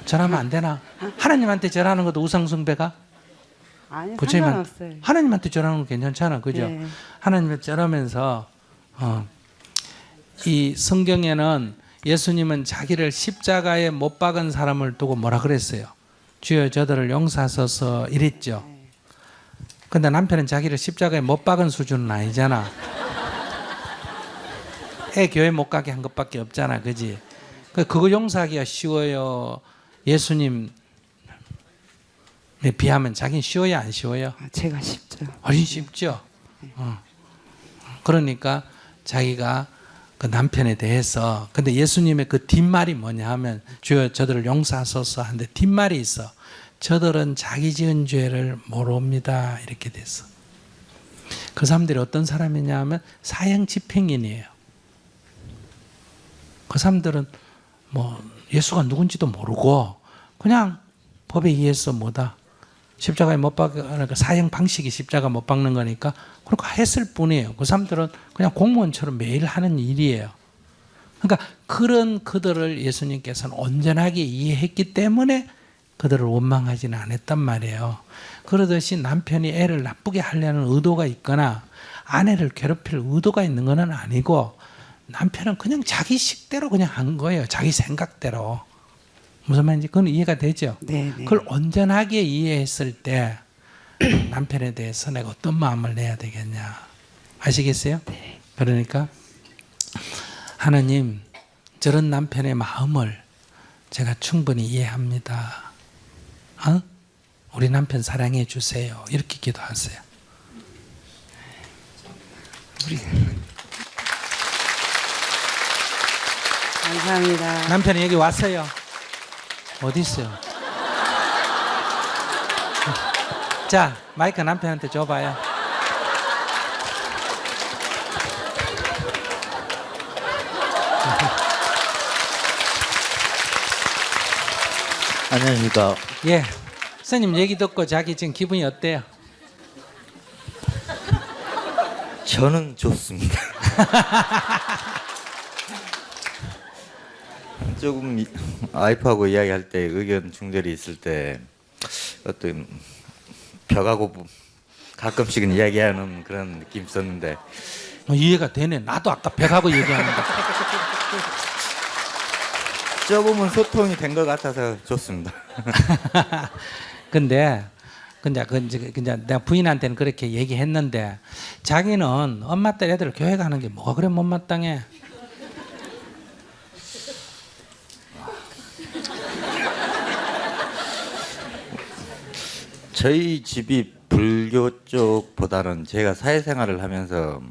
절하면 안 되나? 하나님한테 절하는 것도 우상숭배가? 아니, 부처님한- 상관없어요. 하나님한테 절하는 건 괜찮잖아, 그죠? 네. 하나님한테 절하면서 이 성경에는 예수님은 자기를 십자가에 못 박은 사람을 두고 뭐라 그랬어요? 주여 저들을 용서하소서 이랬죠. 근데 남편은 자기를 십자가에 못 박은 수준은 아니잖아. 애 교회 못 가게 한 것밖에 없잖아, 그지? 그거 용서하기가 쉬워요. 예수님에 비하면 자기는 쉬워요, 안 쉬워요? 제가 쉽죠. 훨씬 쉽죠. 그러니까 자기가 그 남편에 대해서 근데 예수님의 그 뒷말이 뭐냐 하면 주여 저들을 용서하소서 하는데 뒷말이 있어. 저들은 자기 지은 죄를 모릅니다. 이렇게 됐어. 그 사람들이 어떤 사람이냐 하면 사형 집행인이에요. 그 사람들은 뭐 예수가 누군지도 모르고 그냥 법에 의해서 뭐다. 십자가에 못 박으니까 사형 방식이 십자가 못 박는 거니까 그렇게 했을 뿐이에요. 그 사람들은 그냥 공무원처럼 매일 하는 일이에요. 그러니까 그런 그들을 예수님께서는 온전하게 이해했기 때문에 그들을 원망하지는 않았단 말이에요. 그러듯이 남편이 애를 나쁘게 하려는 의도가 있거나 아내를 괴롭힐 의도가 있는 건 아니고 남편은 그냥 자기 식대로 그냥 한 거예요. 자기 생각대로. 무슨 말인지 그건 이해가 되죠? 네, 네. 그걸 온전하게 이해했을 때 남편에 대해서 내가 어떤 마음을 내야 되겠냐 아시겠어요? 네. 그러니까 하나님 저런 남편의 마음을 제가 충분히 이해합니다. 우리 남편 사랑해 주세요. 이렇게 기도하세요. 감사합니다. 남편이 여기 왔어요. 어디 있어요? 자, 마이크 남편한테 줘봐요. 안녕하십니까. 예, 선생님 얘기 듣고 자기 지금 기분이 어때요? 저는 좋습니다. 조금 와이프하고 이야기할 때 의견 충돌이 있을 때 어떤 벽하고 가끔씩은 이야기하는 그런 느낌이 있었는데 이해가 되네. 나도 아까 백하고 얘기하는데. 조금은 소통이 된 것 같아서 좋습니다. 근데 내가 부인한테는 그렇게 얘기했는데 자기는 엄마 딸 애들 교회 가는 게 뭐가 그래 못마땅해? 저희 집이 불교 쪽보다는 제가 사회생활을 하면서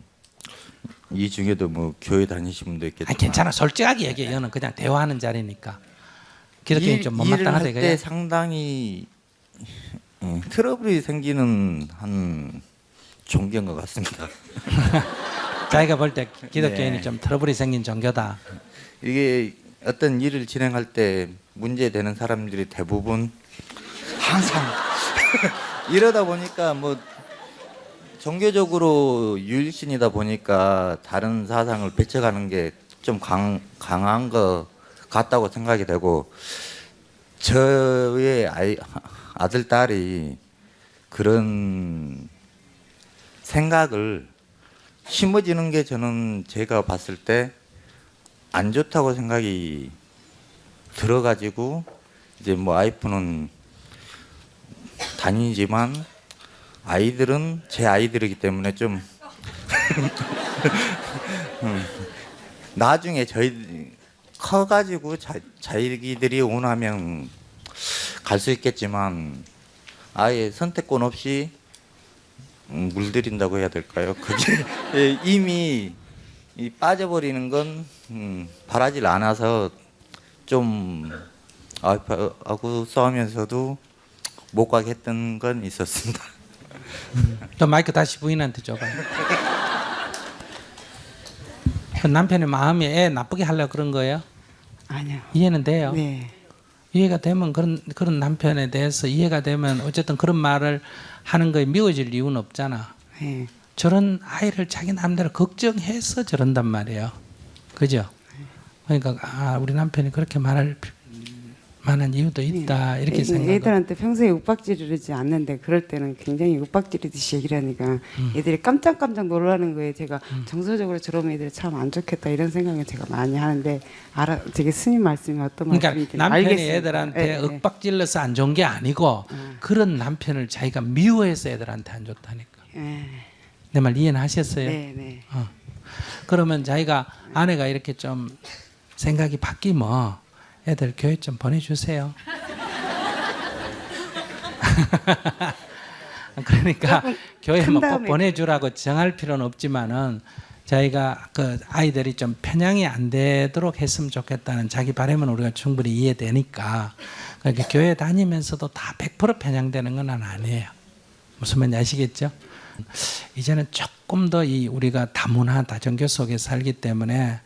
이 중에도 뭐 교회 다니시는 분도 있겠지만 아니 괜찮아. 솔직하게 얘기해. 얘는 그냥 대화하는 자리니까. 그렇게 좀 일을 못마땅하다 할 때 이거야. 상당히 트러블이 생기는 한 종교인 것 같습니다. 자기가 볼 때 기독교인이 네. 좀 트러블이 생긴 종교다. 이게 어떤 일을 진행할 때 문제되는 사람들이 대부분 항상 이러다 보니까 뭐 종교적으로 유일신이다 보니까 다른 사상을 배척하는 게 좀 강한 것 같다고 생각이 되고, 저의 아들 딸이 그런 생각을 심어지는 게 저는 제가 봤을 때 안 좋다고 생각이 들어가지고, 이제 뭐 와이프는 다니지만 아이들은 제 아이들이기 때문에 좀 나중에 저희 커가지고 자기들이 원하면 갈 수 있겠지만 아예 선택권 없이 물들인다고 해야 될까요? 그게 이미 빠져버리는 건 바라질 않아서 좀 와이프하고 싸우면서도 못 가게 했던 건 있었습니다. 또 마이크 다시 부인한테 줘봐요. 그 남편의 마음이 애 나쁘게 하려고 그런 거예요? 아니요. 이해는 돼요? 네. 이해가 되면 그런 남편에 대해서 이해가 되면 어쨌든 그런 말을 하는 거에 미워질 이유는 없잖아. 네. 저런 아이를 자기 마음대로 걱정해서 저런단 말이에요. 그죠? 그러니까 우리 남편이 그렇게 말할 만한 이유도 있다 이렇게 생각하고. 애들한테 평소에 윽박지르지 않는데 그럴 때는 굉장히 윽박지르듯이 얘기를 하니까 애들이 깜짝깜짝 놀라는 거에 제가 정서적으로 저러면 애들이 참 안 좋겠다 이런 생각을 제가 많이 하는데 되게 스님 말씀이 어떤 그러니까 말씀인지 남편이 알겠습니다. 애들한테 네, 네. 윽박질러서 안 좋은 게 아니고 그런 남편을 자기가 미워해서 애들한테 안 좋다니까. 네. 내 말 이해는 하셨어요? 네, 네. 그러면 자기가 아내가 이렇게 좀 생각이 바뀌면 애들 교회 좀 보내주세요. 그러니까 교회 큰 뭐 꼭 다음에 보내주라고 정할 필요는 없지만은 자기가 그 아이들이 좀 편향이 안 되도록 했으면 좋겠다는 자기 바람은 우리가 충분히 이해되니까, 그러니까 교회 다니면서도 다 100% 편향되는 건 아니에요. 무슨 말인지 아시겠죠? 이제는 조금 더 우리가 다문화 다종교 속에 살기 때문에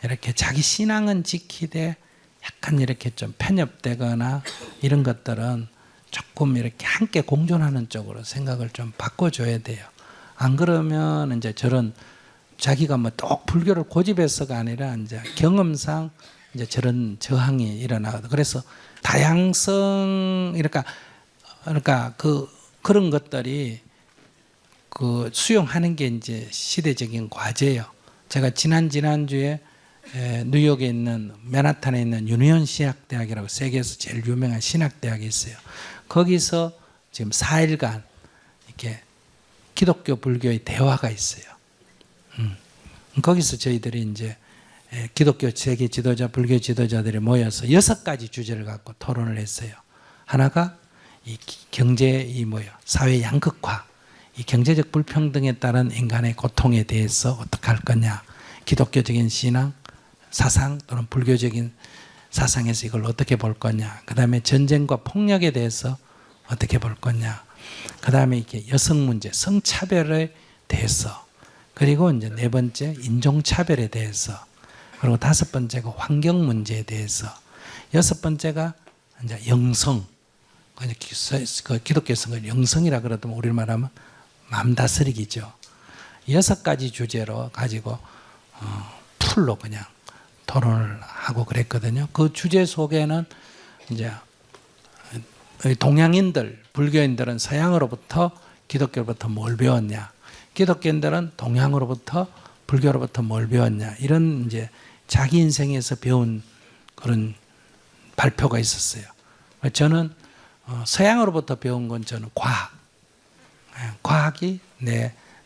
이렇게 자기 신앙은 지키되 약간 이렇게 좀 편협되거나 이런 것들은 조금 이렇게 함께 공존하는 쪽으로 생각을 좀 바꿔줘야 돼요. 안 그러면 이제 저런 자기가 뭐 또 불교를 고집해서가 아니라 이제 경험상 이제 저런 저항이 일어나거든. 그래서 다양성 그러니까 그런 것들이 그 수용하는 게 이제 시대적인 과제예요. 제가 지난주에 뉴욕에 있는 맨하탄에 있는 유니온 신학대학이라고 세계에서 제일 유명한 신학대학이 있어요. 거기서 지금 4일간 이렇게 기독교 불교의 대화가 있어요. 거기서 저희들이 이제 기독교 세계 지도자, 불교 지도자들이 모여서 6가지 주제를 갖고 토론을 했어요. 하나가 이 경제 사회 양극화, 이 경제적 불평등에 따른 인간의 고통에 대해서 어떻게 할 거냐, 기독교적인 신앙, 사상 또는 불교적인 사상에서 이걸 어떻게 볼 거냐, 그 다음에 전쟁과 폭력에 대해서 어떻게 볼 거냐, 그 다음에 이렇게 여성 문제, 성차별에 대해서, 그리고 이제 4번째 인종차별에 대해서, 그리고 5번째가 환경 문제에 대해서, 6번째가 이제 영성, 기독교에서는 영성이라 그러더만 우리를 말하면 마음 다스리기죠. 6가지 주제로 가지고 풀로 그냥 토론을 하고 그랬거든요. 그 주제 속에는 이제 동양인들, 불교인들은 서양으로부터 기독교로부터 뭘 배웠냐, 기독교인들은 동양으로부터 불교로부터 뭘 배웠냐, 이런 이제 자기 인생에서 배운 그런 발표가 있었어요. 저는 서양으로부터 배운 건 저는 과학이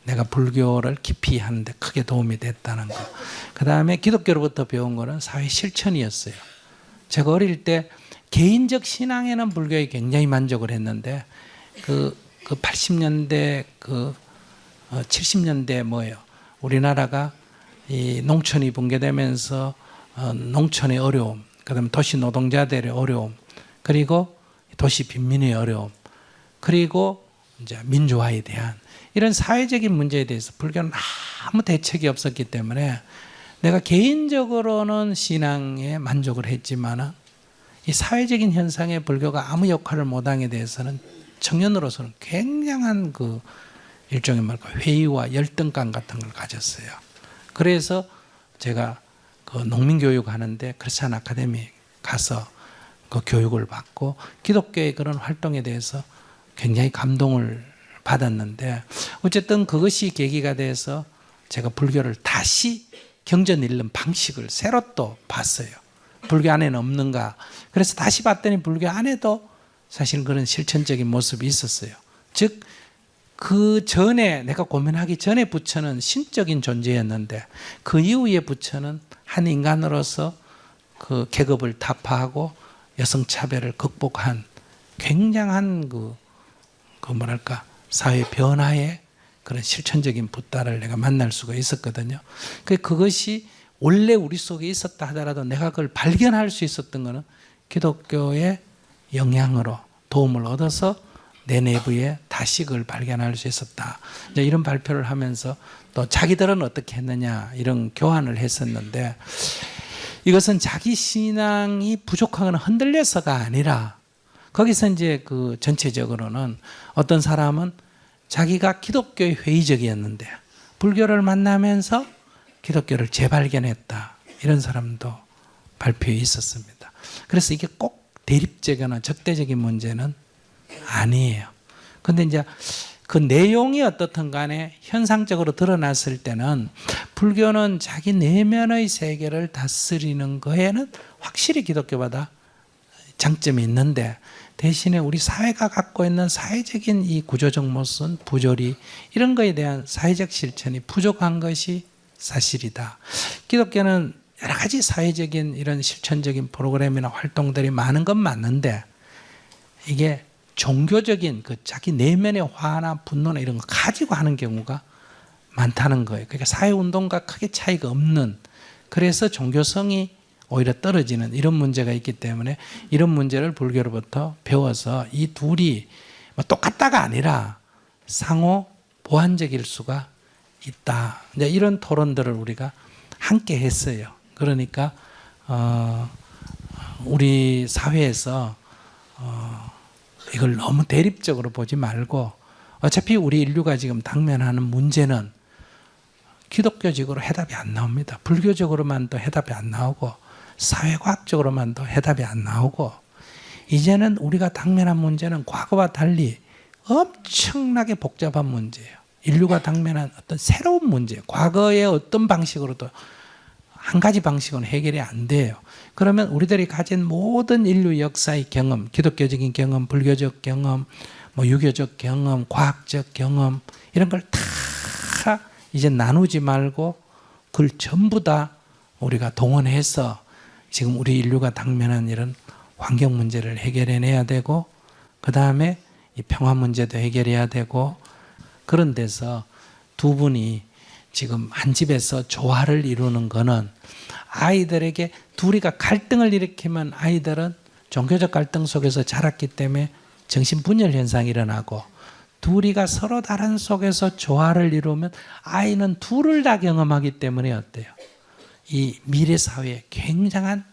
내가 불교를 깊이 하는데 크게 도움이 됐다는 거. 그 다음에 기독교로부터 배운 거는 사회 실천이었어요. 제가 어릴 때 개인적 신앙에는 불교에 굉장히 만족을 했는데 그 80년대 70년대 뭐예요? 우리나라가 이 농촌이 붕괴되면서 농촌의 어려움, 그다음에 도시 노동자들의 어려움, 그리고 도시 빈민의 어려움, 그리고 이제 민주화에 대한 이런 사회적인 문제에 대해서 불교는 아무 대책이 없었기 때문에 내가 개인적으로는 신앙에 만족을 했지만 이 사회적인 현상에 불교가 아무 역할을 못함에 대해서는 청년으로서는 굉장한 그 일종의 말까 회의와 열등감 같은 걸 가졌어요. 그래서 제가 그 농민교육 하는데 크리스찬 아카데미 가서 그 교육을 받고 기독교의 그런 활동에 대해서 굉장히 감동을 받았는데 어쨌든 그것이 계기가 돼서 제가 불교를 다시 경전 읽는 방식을 새로 또 봤어요. 불교 안에는 없는가. 그래서 다시 봤더니 불교 안에도 사실 그런 실천적인 모습이 있었어요. 즉, 그 전에 내가 고민하기 전에 부처는 신적인 존재였는데 그 이후에 부처는 한 인간으로서 그 계급을 타파하고 여성차별을 극복한 굉장한 그 뭐랄까 사회 변화의 그런 실천적인 붓다를 내가 만날 수가 있었거든요. 그것이 원래 우리 속에 있었다 하더라도 내가 그걸 발견할 수 있었던 것은 기독교의 영향으로 도움을 얻어서 내 내부에 다시 그걸 발견할 수 있었다. 이제 이런 발표를 하면서 또 자기들은 어떻게 했느냐 이런 교환을 했었는데 이것은 자기 신앙이 부족하거나 흔들려서가 아니라 거기서 이제 그 전체적으로는 어떤 사람은 자기가 기독교에 회의적이었는데 불교를 만나면서 기독교를 재발견했다. 이런 사람도 발표에 있었습니다. 그래서 이게 꼭 대립적이거나 적대적인 문제는 아니에요. 근데 이제 그 내용이 어떻든 간에 현상적으로 드러났을 때는 불교는 자기 내면의 세계를 다스리는 거에는 확실히 기독교보다 장점이 있는데 대신에 우리 사회가 갖고 있는 사회적인 이 구조적 모순, 부조리 이런 거에 대한 사회적 실천이 부족한 것이 사실이다. 기독교는 여러 가지 사회적인 이런 실천적인 프로그램이나 활동들이 많은 건 맞는데 이게 종교적인 그 자기 내면의 화나 분노나 이런 거 가지고 하는 경우가 많다는 거예요. 그러니까 사회운동과 크게 차이가 없는 그래서 종교성이 오히려 떨어지는 이런 문제가 있기 때문에 이런 문제를 불교로부터 배워서 이 둘이 뭐 똑같다가 아니라 상호 보완적일 수가 있다. 이제 이런 토론들을 우리가 함께 했어요. 그러니까 우리 사회에서 이걸 너무 대립적으로 보지 말고 어차피 우리 인류가 지금 당면하는 문제는 기독교적으로 해답이 안 나옵니다. 불교적으로만도 해답이 안 나오고 사회과학적으로만도 해답이 안 나오고 이제는 우리가 당면한 문제는 과거와 달리 엄청나게 복잡한 문제예요. 인류가 당면한 어떤 새로운 문제, 과거의 어떤 방식으로도 한 가지 방식은 해결이 안 돼요. 그러면 우리들이 가진 모든 인류 역사의 경험, 기독교적인 경험, 불교적 경험, 뭐 유교적 경험, 과학적 경험 이런 걸 다 이제 나누지 말고 그걸 전부 다 우리가 동원해서 지금 우리 인류가 당면한 이런 환경 문제를 해결해내야 되고 그 다음에 이 평화 문제도 해결해야 되고 그런 데서 두 분이 지금 한 집에서 조화를 이루는 거는 아이들에게 둘이가 갈등을 일으키면 아이들은 종교적 갈등 속에서 자랐기 때문에 정신분열 현상이 일어나고 둘이가 서로 다른 속에서 조화를 이루면 아이는 둘을 다 경험하기 때문에 어때요? 이 미래 사회에 굉장한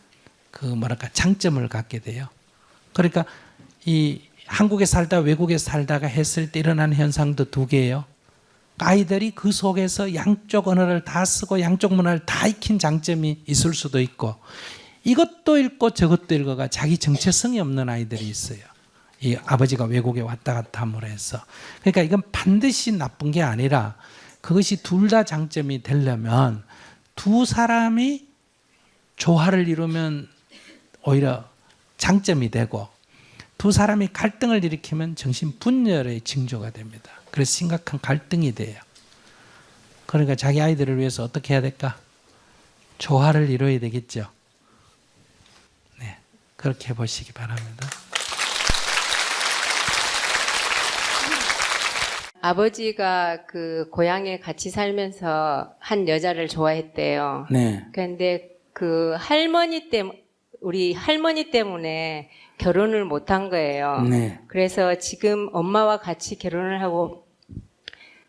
그 뭐랄까 장점을 갖게 돼요. 그러니까 이 한국에 살다 외국에 살다가 했을 때 일어나는 현상도 두 개예요. 아이들이 그 속에서 양쪽 언어를 다 쓰고 양쪽 문화를 다 익힌 장점이 있을 수도 있고 이것도 읽고 저것도 읽어가 자기 정체성이 없는 아이들이 있어요. 이 아버지가 외국에 왔다 갔다 함으로 해서 그러니까 이건 반드시 나쁜 게 아니라 그것이 둘 다 장점이 되려면 두 사람이 조화를 이루면 오히려 장점이 되고 두 사람이 갈등을 일으키면 정신분열의 징조가 됩니다. 그래서 심각한 갈등이 돼요. 그러니까 자기 아이들을 위해서 어떻게 해야 될까? 조화를 이루어야 되겠죠. 네, 그렇게 해보시기 바랍니다. 아버지가 그 고향에 같이 살면서 한 여자를 좋아했대요. 네. 그런데 그 할머니 때문에 우리 할머니 때문에 결혼을 못한 거예요. 네. 그래서 지금 엄마와 같이 결혼을 하고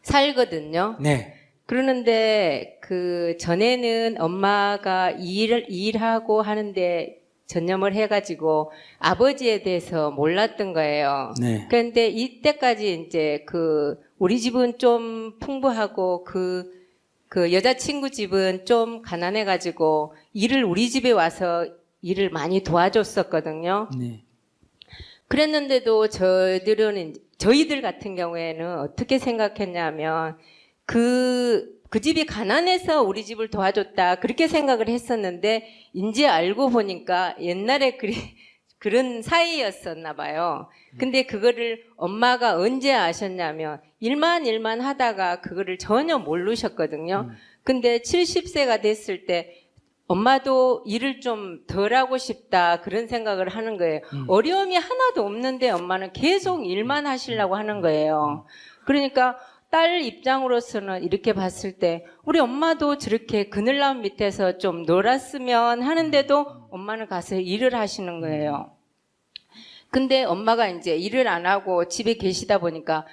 살거든요. 네. 그러는데 그 전에는 엄마가 일하고 하는데 전념을 해가지고 아버지에 대해서 몰랐던 거예요. 네. 그런데 이때까지 이제 그 우리 집은 좀 풍부하고 그 여자친구 집은 좀 가난해가지고 일을 우리 집에 와서 일을 많이 도와줬었거든요. 네. 그랬는데도 저희들 같은 경우에는 어떻게 생각했냐면 그 집이 가난해서 우리 집을 도와줬다 그렇게 생각을 했었는데 이제 알고 보니까 옛날에 그런 사이였었나 봐요. 근데 그거를 엄마가 언제 아셨냐면 일만 하다가 그거를 전혀 모르셨거든요. 근데 70세가 됐을 때 엄마도 일을 좀 덜 하고 싶다 그런 생각을 하는 거예요. 어려움이 하나도 없는데 엄마는 계속 일만 하시려고 하는 거예요. 그러니까 딸 입장으로서는 이렇게 봤을 때 우리 엄마도 저렇게 그늘나무 밑에서 좀 놀았으면 하는데도 엄마는 가서 일을 하시는 거예요. 근데 엄마가 이제 일을 안 하고 집에 계시다 보니까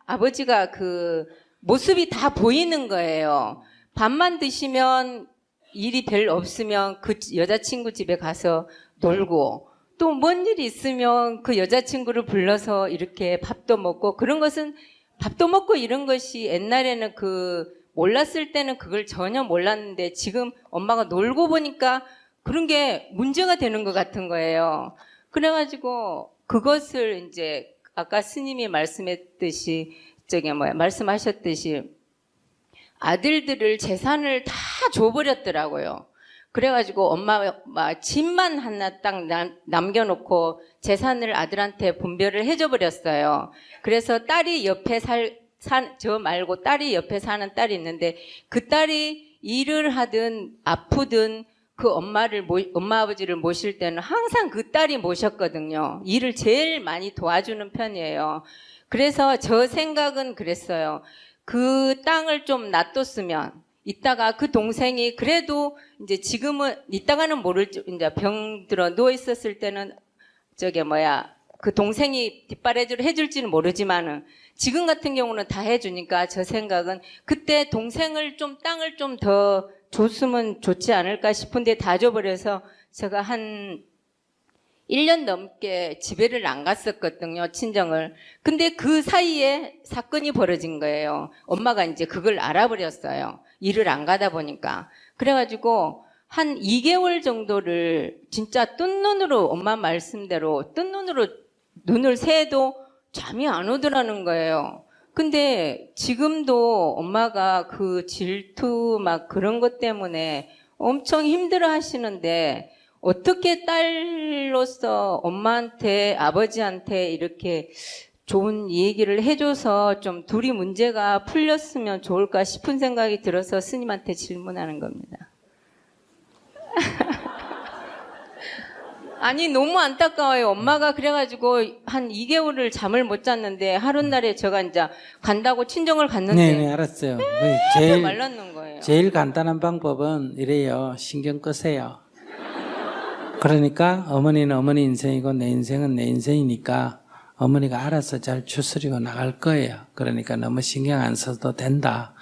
아버지가 그 모습이 다 보이는 거예요. 밥만 드시면 일이 별로 없으면 그 여자친구 집에 가서 놀고 또 뭔 일이 있으면 그 여자친구를 불러서 이렇게 밥도 먹고 그런 것은 밥도 먹고 이런 것이 옛날에는 몰랐을 때는 그걸 전혀 몰랐는데 지금 엄마가 놀고 보니까 그런 게 문제가 되는 것 같은 거예요. 그래가지고 그것을 이제 아까 스님이 말씀하셨듯이 아들들을 재산을 다 줘버렸더라고요. 그래가지고 엄마가 집만 하나 딱 남겨놓고 재산을 아들한테 분배를 해줘버렸어요. 그래서 딸이 옆에 저 말고 딸이 옆에 사는 딸이 있는데 그 딸이 일을 하든 아프든 그 엄마 아버지를 모실 때는 항상 그 딸이 모셨거든요. 일을 제일 많이 도와주는 편이에요. 그래서 저 생각은 그랬어요. 그 땅을 좀 놔뒀으면 이따가 그 동생이 그래도 이제 지금은 이따가는 모를지 이제 병 들어 누워 있었을 때는 그 동생이 뒷바라지를 해줄지는 모르지만은 지금 같은 경우는 다 해주니까 저 생각은 그때 동생을 땅을 좀 더 줬으면 좋지 않을까 싶은데 다 줘버려서 제가 한 1년 넘게 집에를 안 갔었거든요, 친정을. 근데 그 사이에 사건이 벌어진 거예요. 엄마가 이제 그걸 알아버렸어요. 일을 안 가다 보니까. 그래가지고 한 2개월 정도를 진짜 뜬 눈으로 엄마 말씀대로 뜬 눈으로 눈을 새도 잠이 안 오더라는 거예요. 근데 지금도 엄마가 그 질투 막 그런 것 때문에 엄청 힘들어 하시는데 어떻게 딸로서 엄마한테 아버지한테 이렇게 좋은 얘기를 해줘서 좀 둘이 문제가 풀렸으면 좋을까 싶은 생각이 들어서 스님한테 질문하는 겁니다. 아니 너무 안타까워요. 엄마가 그래가지고 한 2개월을 잠을 못 잤는데 하루날에 제가 이제 간다고 친정을 갔는데 네, 알았어요. 제일 말랐는 거예요. 제일 간단한 방법은 이래요. 신경 끄세요. 그러니까 어머니는 어머니 인생이고 내 인생은 내 인생이니까 어머니가 알아서 잘 추스리고 나갈 거예요. 그러니까 너무 신경 안 써도 된다.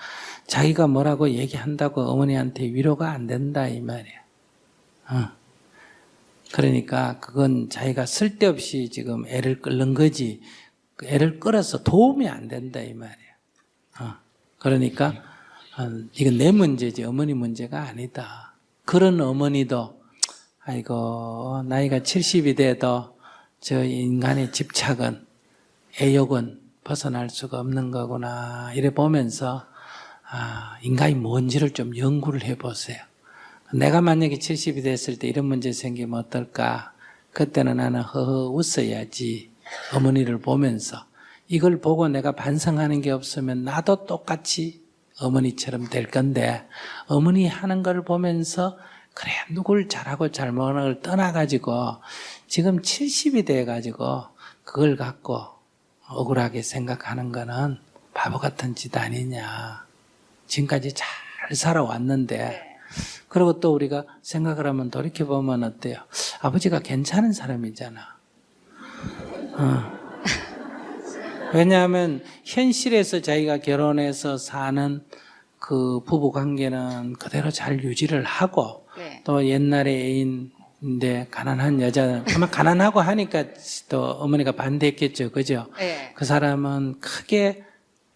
자기가 뭐라고 얘기한다고 어머니한테 위로가 안 된다 이 말이야. 그러니까 그건 자기가 쓸데없이 지금 애를 끓는 거지 애를 끌어서 도움이 안 된다 이 말이야. 그러니까 이건 내 문제지 어머니 문제가 아니다. 그런 어머니도 아이고 나이가 70이 돼도 저 인간의 집착은 애욕은 벗어날 수가 없는 거구나 이래 보면서 인간이 뭔지를 좀 연구를 해보세요. 내가 만약에 70이 됐을 때 이런 문제 생기면 어떨까? 그때는 나는 허허 웃어야지. 어머니를 보면서 이걸 보고 내가 반성하는 게 없으면 나도 똑같이 어머니처럼 될 건데 어머니 하는 걸 보면서 그래 누굴 잘하고 잘못하는 걸 떠나가지고 지금 70이 돼가지고 그걸 갖고 억울하게 생각하는 거는 바보 같은 짓 아니냐. 지금까지 잘 살아왔는데 그리고 또 우리가 생각을 한번 돌이켜보면 어때요? 아버지가 괜찮은 사람이잖아. 왜냐하면 현실에서 자기가 결혼해서 사는 그 부부 관계는 그대로 잘 유지를 하고 네. 또 옛날에 애인인데 가난한 여자는 아마 가난하고 하니까 또 어머니가 반대했겠죠. 그죠? 네. 그 사람은 크게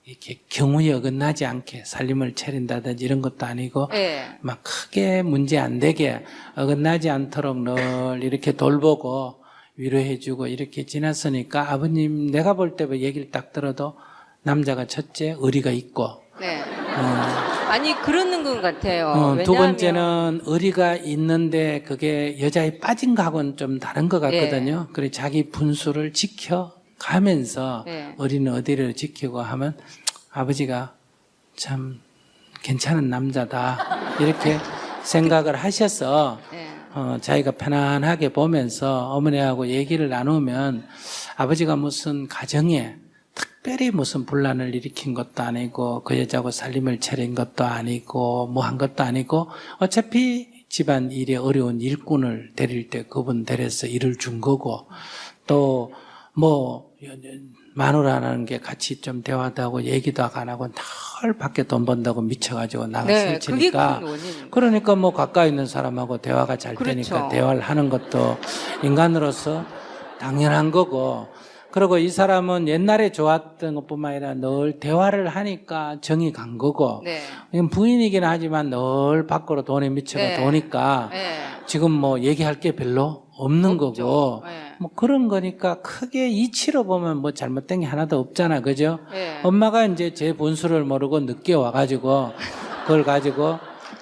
이렇게 경우에 어긋나지 않게 살림을 차린다든지 이런 것도 아니고 네. 막 크게 문제 안 되게 어긋나지 않도록 늘 이렇게 돌보고 위로해주고 이렇게 지났으니까 아버님 내가 볼 때 얘기를 딱 들어도 남자가 첫째 의리가 있고 네. 아니 그러는 것 같아요. 두 왜냐하면- 번째는 의리가 있는데 그게 여자에 빠진 거하고는 좀 다른 것 같거든요. 그래 자기 분수를 지켜가면서 네. 의리는 어디를 지키고 하면 아버지가 참 괜찮은 남자다 이렇게 생각을 하셔서 네. 자기가 편안하게 보면서 어머니하고 얘기를 나누면 아버지가 무슨 가정에 특별히 무슨 분란을 일으킨 것도 아니고 그 여자하고 살림을 차린 것도 아니고 뭐 한 것도 아니고 어차피 집안 일에 어려운 일꾼을 데릴 때 그분 데려서 일을 준 거고 또 뭐 마누라라는 게 같이 좀 대화도 하고 얘기도 안 하고 늘 밖에 돈 번다고 미쳐가지고 나가 네, 그게 설치니까 큰 원인인 그러니까 뭐 가까이 있는 사람하고 대화가 잘 그렇죠. 되니까 대화를 하는 것도 인간으로서 당연한 거고 그리고 이 사람은 옛날에 좋았던 것뿐만 아니라 늘 대화를 하니까 정이 간 거고 네. 이건 부인이긴 하지만 늘 밖으로 돈에 미쳐가 네. 도니까 네. 지금 뭐 얘기할 게 별로 없는 없죠. 거고 네. 뭐 그런 거니까 크게 이치로 보면 뭐 잘못된 게 하나도 없잖아 그죠? 네. 엄마가 이제 제 분수를 모르고 늦게 와가지고 그걸 가지고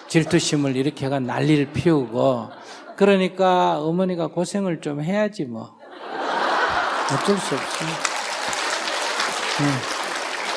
질투심을 일으켜가 난리를 피우고 그러니까 어머니가 고생을 좀 해야지 뭐 어쩔 수 없어.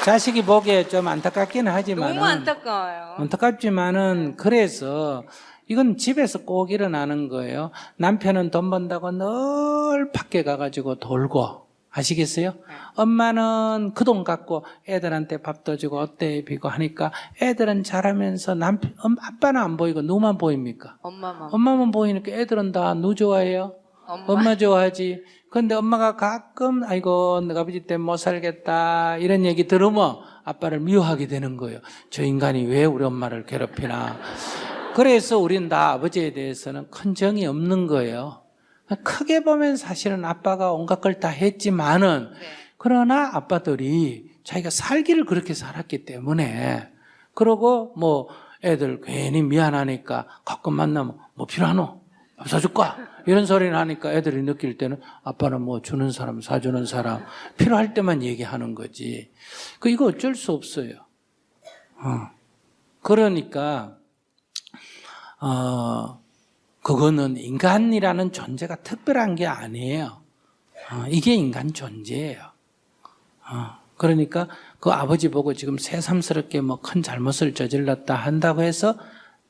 자식이 보기에 좀 안타깝기는 하지만 너무 안타까워요. 안타깝지만은 그래서 이건 집에서 꼭 일어나는 거예요. 남편은 돈 번다고 늘 밖에 가가지고 돌고 아시겠어요? 엄마는 그 돈 갖고 애들한테 밥도 주고 옷도 입히고 하니까 애들은 자라면서 아빠는 안 보이고 누구만 보입니까? 엄마만. 엄마만 보이니까 애들은 다 누 좋아해요? 엄마 좋아하지. 근데 엄마가 가끔 아이고 내가 아버지 때문에 못 살겠다 이런 얘기 들으면 아빠를 미워하게 되는 거예요. 저 인간이 왜 우리 엄마를 괴롭히나. 그래서 우린 다 아버지에 대해서는 큰 정이 없는 거예요. 크게 보면 사실은 아빠가 온갖 걸 다 했지만은 그러나 아빠들이 자기가 살기를 그렇게 살았기 때문에 그러고 뭐 애들 괜히 미안하니까 가끔 만나면 뭐 필요하노? 밥 사줄까? 이런 소리를 하니까 애들이 느낄 때는 아빠는 뭐 주는 사람, 사주는 사람, 필요할 때만 얘기하는 거지. 이거 어쩔 수 없어요. 그러니까, 그거는 인간이라는 존재가 특별한 게 아니에요. 이게 인간 존재예요. 그러니까 그 아버지 보고 지금 새삼스럽게 뭐 큰 잘못을 저질렀다 한다고 해서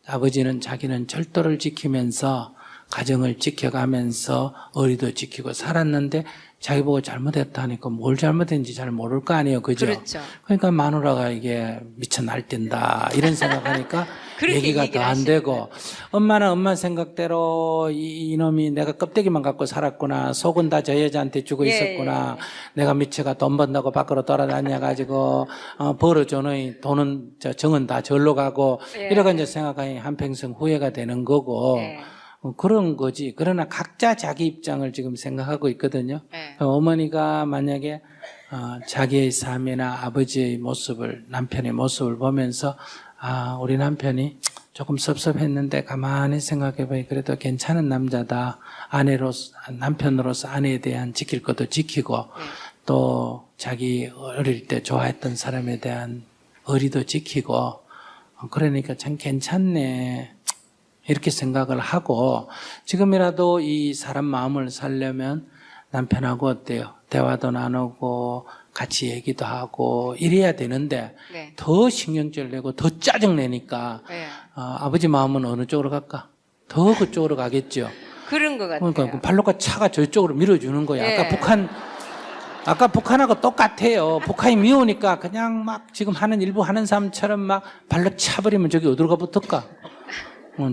아버지는 자기는 절도를 지키면서 가정을 지켜가면서 의리도 지키고 살았는데 자기 보고 잘못했다 하니까 뭘 잘못했는지 잘 모를 거 아니에요. 그죠? 그렇죠. 그러니까 마누라가 이게 미쳐 날뛴다 이런 생각하니까 그렇게 얘기가 더 얘기를 안 하시는 되고 엄마는 엄마 생각대로 이놈이 내가 껍데기만 갖고 살았구나. 속은 다 저 여자한테 주고 예, 있었구나. 내가 미쳐가 돈 번다고 밖으로 돌아다녀가지고 벌어줘는 돈은 정은 다 절로 가고 예. 이러고 이제 생각하니 한평생 후회가 되는 거고 예. 그런 거지. 그러나 각자 자기 입장을 지금 생각하고 있거든요. 네. 어머니가 만약에 자기의 삶이나 아버지의 모습을 남편의 모습을 보면서 우리 남편이 조금 섭섭했는데 가만히 생각해보니 그래도 괜찮은 남자다. 남편으로서 아내에 대한 지킬 것도 지키고 또 자기 어릴 때 좋아했던 사람에 대한 의리도 지키고 그러니까 참 괜찮네. 이렇게 생각을 하고 지금이라도 이 사람 마음을 살려면 남편하고 어때요? 대화도 나누고 같이 얘기도 하고 이래야 되는데 네. 더 신경질 내고 더 짜증내니까 네. 아버지 마음은 어느 쪽으로 갈까? 더 그쪽으로 가겠죠. 그런 것 같아요. 그러니까 발로가 차가 저쪽으로 밀어주는 거예요. 네. 아까 북한하고 똑같아요. 북한이 미우니까 그냥 막 지금 일부 하는 사람처럼 막 발로 차버리면 저기 어디로 가 붙을까?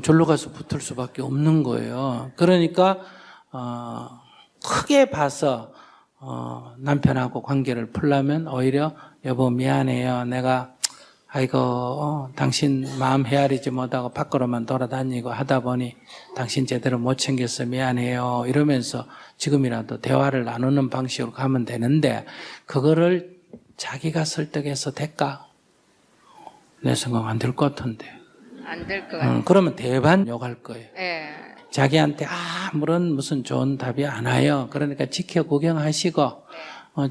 절로 가서 붙을 수밖에 없는 거예요. 그러니까 크게 봐서 남편하고 관계를 풀려면 오히려 여보 미안해요. 내가 아이고 당신 마음 헤아리지 못하고 밖으로만 돌아다니고 하다 보니 당신 제대로 못 챙겨서 미안해요. 이러면서 지금이라도 대화를 나누는 방식으로 가면 되는데 그거를 자기가 설득해서 될까? 내 생각 안 될 것 같은데. 안 될 것 같아요. 그러면 대반 욕할 거예요. 예. 자기한테 아무런 무슨 좋은 답이 안 와요. 그러니까 지켜 구경하시고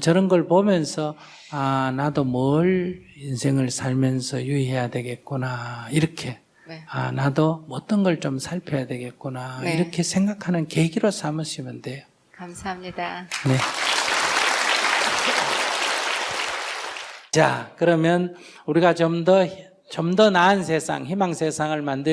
저런 걸 보면서 나도 뭘 인생을 살면서 유의해야 되겠구나 이렇게 네. 나도 어떤 걸 좀 살펴야 되겠구나 네. 이렇게 생각하는 계기로 삼으시면 돼요. 감사합니다. 네. 자, 그러면 우리가 좀 더 나은 세상, 희망 세상을 만들